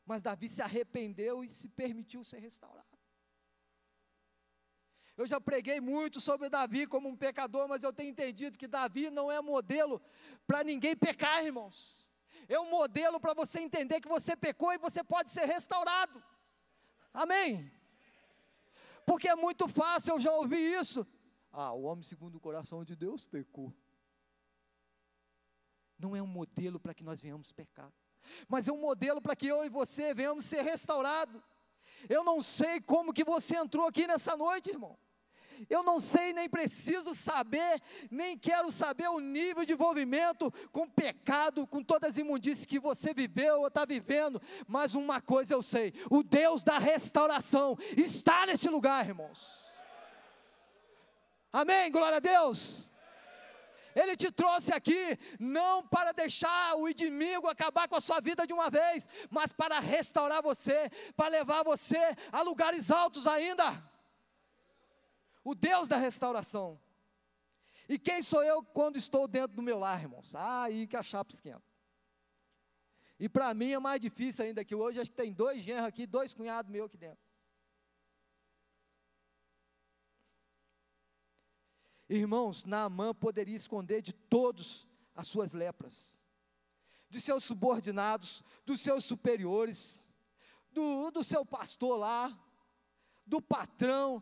Mas Davi se arrependeu e se permitiu ser restaurado. Eu já preguei muito sobre Davi como um pecador, mas eu tenho entendido que Davi não é modelo para ninguém pecar, irmãos. É um modelo para você entender que você pecou e você pode ser restaurado. Amém? Porque é muito fácil, eu já ouvi isso. O homem segundo o coração de Deus pecou. Não é um modelo para que nós venhamos pecar, mas é um modelo para que eu e você venhamos ser restaurados. Eu não sei como que você entrou aqui nessa noite, irmão. Eu não sei, nem preciso saber, nem quero saber o nível de envolvimento com o pecado, com todas as imundícies que você viveu ou está vivendo, mas uma coisa eu sei: o Deus da restauração está nesse lugar, irmãos. Amém, glória a Deus. Ele te trouxe aqui, não para deixar o inimigo acabar com a sua vida de uma vez, mas para restaurar você, para levar você a lugares altos ainda. O Deus da restauração. E quem sou eu quando estou dentro do meu lar, irmãos? Aí que a chapa esquenta. E para mim é mais difícil ainda, que hoje acho que tem 2 genros aqui, 2 cunhados meus aqui dentro. Irmãos, Naamã poderia esconder de todos as suas lepras, de seus subordinados, dos seus superiores, do seu pastor lá, do patrão,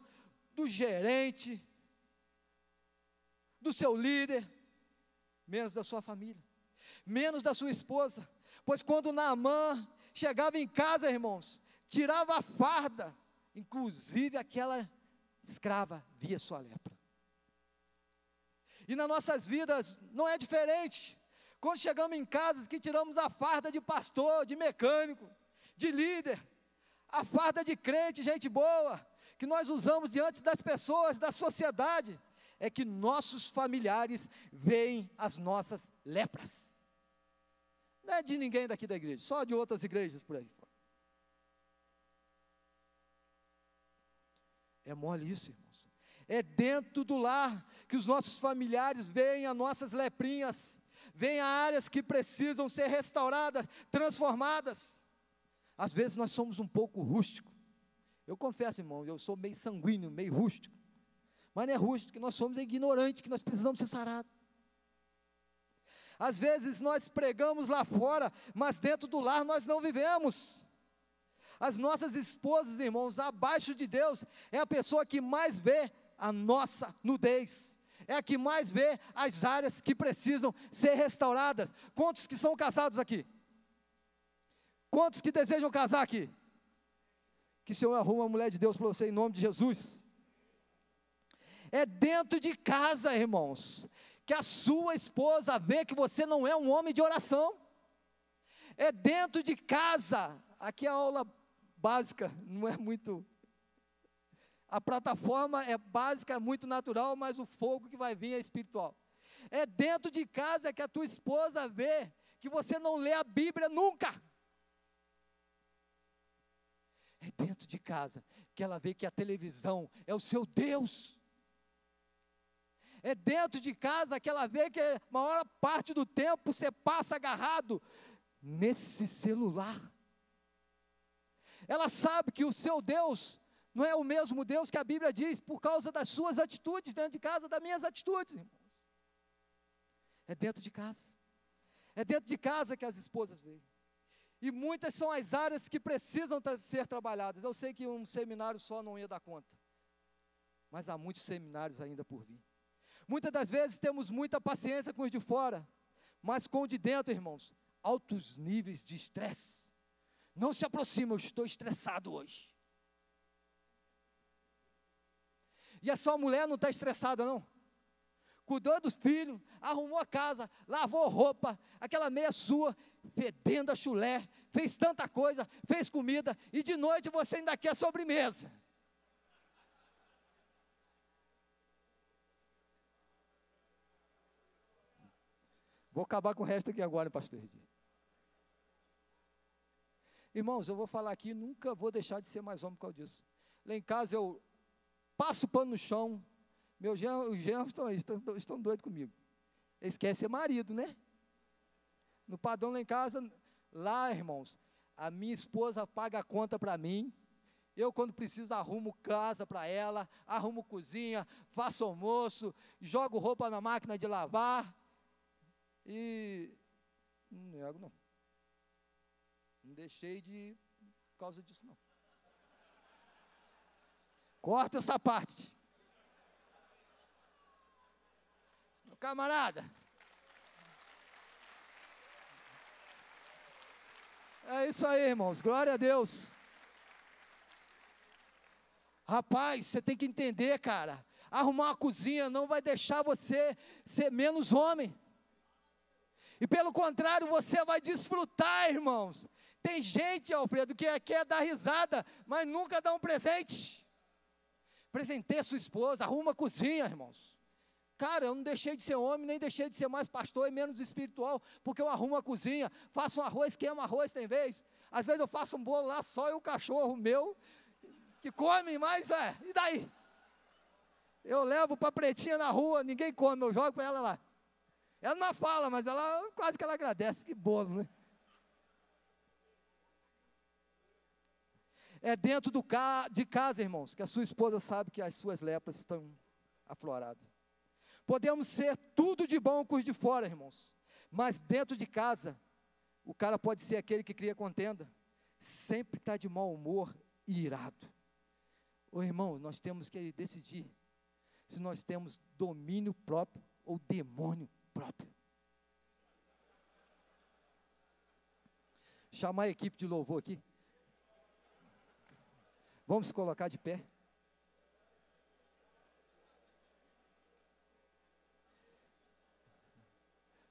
do gerente, do seu líder, menos da sua família, menos da sua esposa. Pois quando Naamã chegava em casa, irmãos, tirava a farda, inclusive aquela escrava via sua lepra. E nas nossas vidas não é diferente. Quando chegamos em casas que tiramos a farda de pastor, de mecânico, de líder, a farda de crente, gente boa, que nós usamos diante das pessoas, da sociedade, é que nossos familiares veem as nossas lepras. Não é de ninguém daqui da igreja, só de outras igrejas por aí fora. É mole isso, irmãos. É dentro do lar que os nossos familiares veem as nossas leprinhas, veem áreas que precisam ser restauradas, transformadas. Às vezes nós somos um pouco rústicos. Eu confesso, irmão, eu sou meio sanguíneo, meio rústico. Mas não é rústico, que nós somos ignorantes, que nós precisamos ser sarados. Às vezes nós pregamos lá fora, mas dentro do lar nós não vivemos. As nossas esposas, irmãos, abaixo de Deus, é a pessoa que mais vê a nossa nudez. É a que mais vê as áreas que precisam ser restauradas. Quantos que são casados aqui? Quantos que desejam casar aqui? Que o Senhor arruma uma mulher de Deus para você em nome de Jesus. É dentro de casa, irmãos, que a sua esposa vê que você não é um homem de oração. É dentro de casa. Aqui a aula básica, não é muito... A plataforma é básica, é muito natural, mas o fogo que vai vir é espiritual. É dentro de casa que a tua esposa vê que você não lê a Bíblia nunca. É dentro de casa que ela vê que a televisão é o seu Deus. É dentro de casa que ela vê que a maior parte do tempo você passa agarrado nesse celular. Ela sabe que o seu Deus não é o mesmo Deus que a Bíblia diz, por causa das suas atitudes dentro de casa, das minhas atitudes, irmãos. É dentro de casa. É dentro de casa que as esposas veem. E muitas são as áreas que precisam ser trabalhadas. Eu sei que um seminário só não ia dar conta, mas há muitos seminários ainda por vir. Muitas das vezes temos muita paciência com os de fora, mas com o de dentro, irmãos, altos níveis de estresse. Não se aproxima, eu estou estressado hoje. E a sua mulher não está estressada, não? Cuidou dos filhos, arrumou a casa, lavou roupa, aquela meia sua, fedendo a chulé, fez tanta coisa, fez comida, e de noite você ainda quer sobremesa. Vou acabar com o resto aqui agora, pastor Redi. Irmãos, eu vou falar aqui, nunca vou deixar de ser mais homem por causa disso. Lá em casa eu passo o pano no chão, os genros estão aí, estão doidos comigo. Eles querem ser marido, né? No padrão lá em casa, lá, irmãos, a minha esposa paga a conta para mim, eu quando preciso arrumo casa para ela, arrumo cozinha, faço almoço, jogo roupa na máquina de lavar, e não nego não. Não deixei de por causa disso não. Corta essa parte. Meu camarada. É isso aí, irmãos. Glória a Deus. Rapaz, você tem que entender, cara. Arrumar uma cozinha não vai deixar você ser menos homem. E pelo contrário, você vai desfrutar, irmãos. Tem gente, Alfredo, que quer dar risada, mas nunca dá um presente. Presentei a sua esposa, arruma a cozinha, irmãos. Cara, eu não deixei de ser homem, nem deixei de ser mais pastor e menos espiritual, porque eu arrumo a cozinha, faço um arroz, queimo arroz, tem vez. Às vezes eu faço um bolo lá, só e o cachorro meu, que come, mas e daí? Eu levo para a pretinha na rua, ninguém come, eu jogo para ela lá. Ela não fala, mas ela quase que ela agradece, que bolo, né? É dentro de casa, irmãos, que a sua esposa sabe que as suas lepras estão afloradas. Podemos ser tudo de bom com os de fora, irmãos, mas dentro de casa, o cara pode ser aquele que cria contenda, sempre está de mau humor e irado. Ô irmão, nós temos que decidir se nós temos domínio próprio ou demônio próprio. Chamar a equipe de louvor aqui. Vamos se colocar de pé.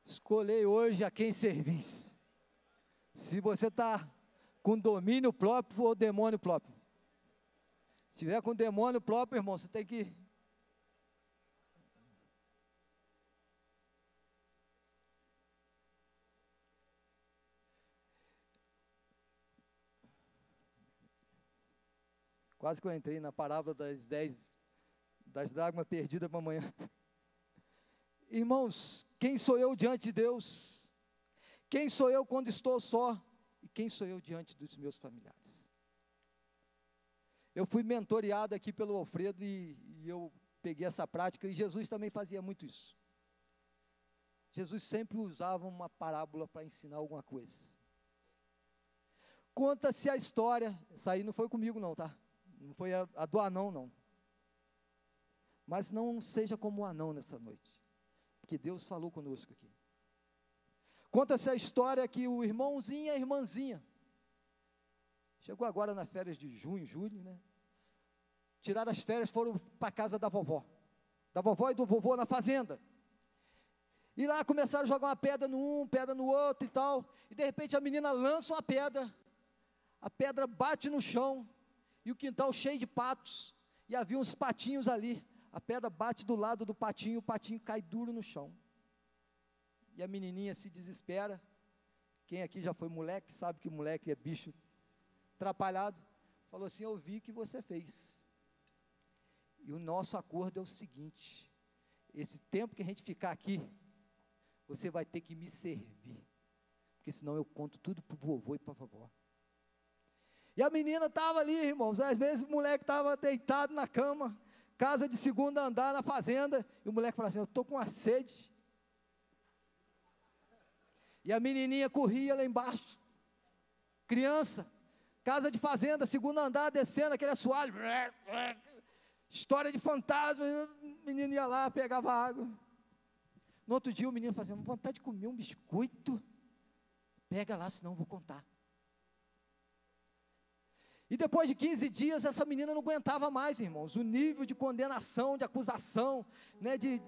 Escolhei hoje a quem servir. Se você está com domínio próprio ou demônio próprio. Se tiver com demônio próprio, irmão, você tem que... Quase que eu entrei na parábola das dracmas perdidas para amanhã. Irmãos, quem sou eu diante de Deus? Quem sou eu quando estou só? E quem sou eu diante dos meus familiares? Eu fui mentoreado aqui pelo Alfredo e eu peguei essa prática, e Jesus também fazia muito isso. Jesus sempre usava uma parábola para ensinar alguma coisa. Conta-se a história, essa aí não foi comigo não, tá? Não foi a do anão, não. Mas não seja como o anão nessa noite, porque Deus falou conosco aqui. Conta-se a história que o irmãozinho e a irmãzinha, chegou agora nas férias de junho, julho, né? Tiraram as férias, foram para a casa da vovó e do vovô na fazenda. E lá começaram a jogar uma pedra no um, pedra no outro e tal, e de repente a menina lança uma pedra, a pedra bate no chão, e o quintal cheio de patos, e havia uns patinhos ali, a pedra bate do lado do patinho, o patinho cai duro no chão, e a menininha se desespera. Quem aqui já foi moleque, sabe que moleque é bicho atrapalhado, falou assim: eu vi o que você fez, e o nosso acordo é o seguinte, esse tempo que a gente ficar aqui, você vai ter que me servir, porque senão eu conto tudo para o vovô e para a vovó. E a menina estava ali, irmãos, às vezes o moleque estava deitado na cama, casa de segundo andar na fazenda, e o moleque falava assim: eu estou com uma sede. E a menininha corria lá embaixo, criança, casa de fazenda, segundo andar, descendo aquele assoalho, história de fantasma, o menino ia lá, pegava água. No outro dia o menino fazia vontade de comer um biscoito, pega lá, senão eu vou contar. E depois de 15 dias, essa menina não aguentava mais, irmãos, o nível de condenação, de acusação, né, de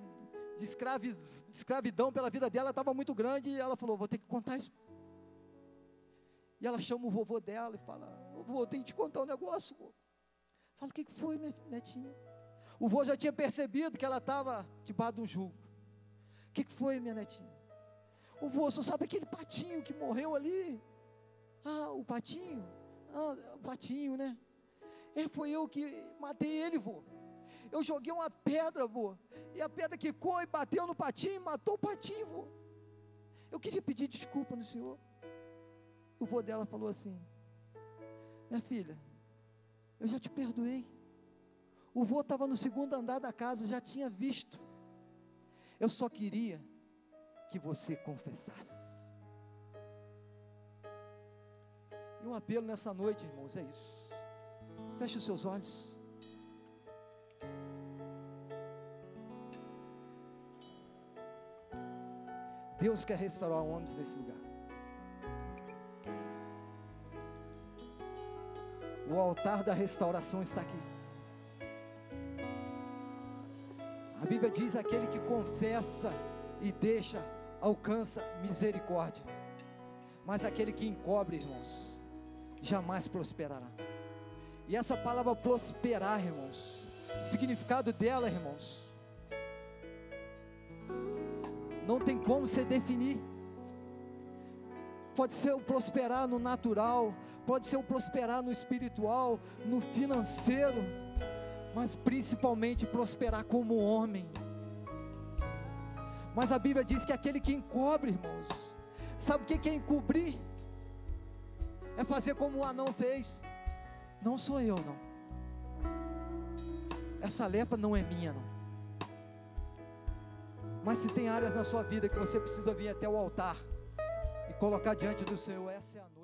escravidão pela vida dela estava muito grande, e ela falou: vou ter que contar isso. E ela chama o vovô dela e fala: vovô, tem que te contar um negócio, vô. Fala: o que foi, minha netinha? O vô já tinha percebido que ela estava debaixo de um jugo. O que foi, minha netinha? O vô, só sabe aquele patinho que morreu ali? Ah, o patinho? Ah, o patinho, né? Foi eu que matei ele, vô. Eu joguei uma pedra, vô, e a pedra quicou e bateu no patinho, matou o patinho, vô. Eu queria pedir desculpa no senhor. O vô dela falou assim: minha filha, eu já te perdoei. O vô estava no segundo andar da casa, já tinha visto. Eu só queria que você confessasse. E um apelo nessa noite, irmãos, é isso. Feche os seus olhos. Deus quer restaurar homens nesse lugar. O altar da restauração está aqui. A Bíblia diz: aquele que confessa e deixa, alcança misericórdia. Mas aquele que encobre, irmãos, jamais prosperará. E essa palavra prosperar, irmãos, o significado dela, irmãos, não tem como se definir. Pode ser o prosperar no natural, pode ser o prosperar no espiritual, no financeiro, mas principalmente prosperar como homem. Mas a Bíblia diz que aquele que encobre, irmãos, sabe o que é encobrir? É fazer como o anão fez. Não sou eu, não. Essa lepra não é minha, não. Mas se tem áreas na sua vida que você precisa vir até o altar e colocar diante do Senhor, essa é a noite.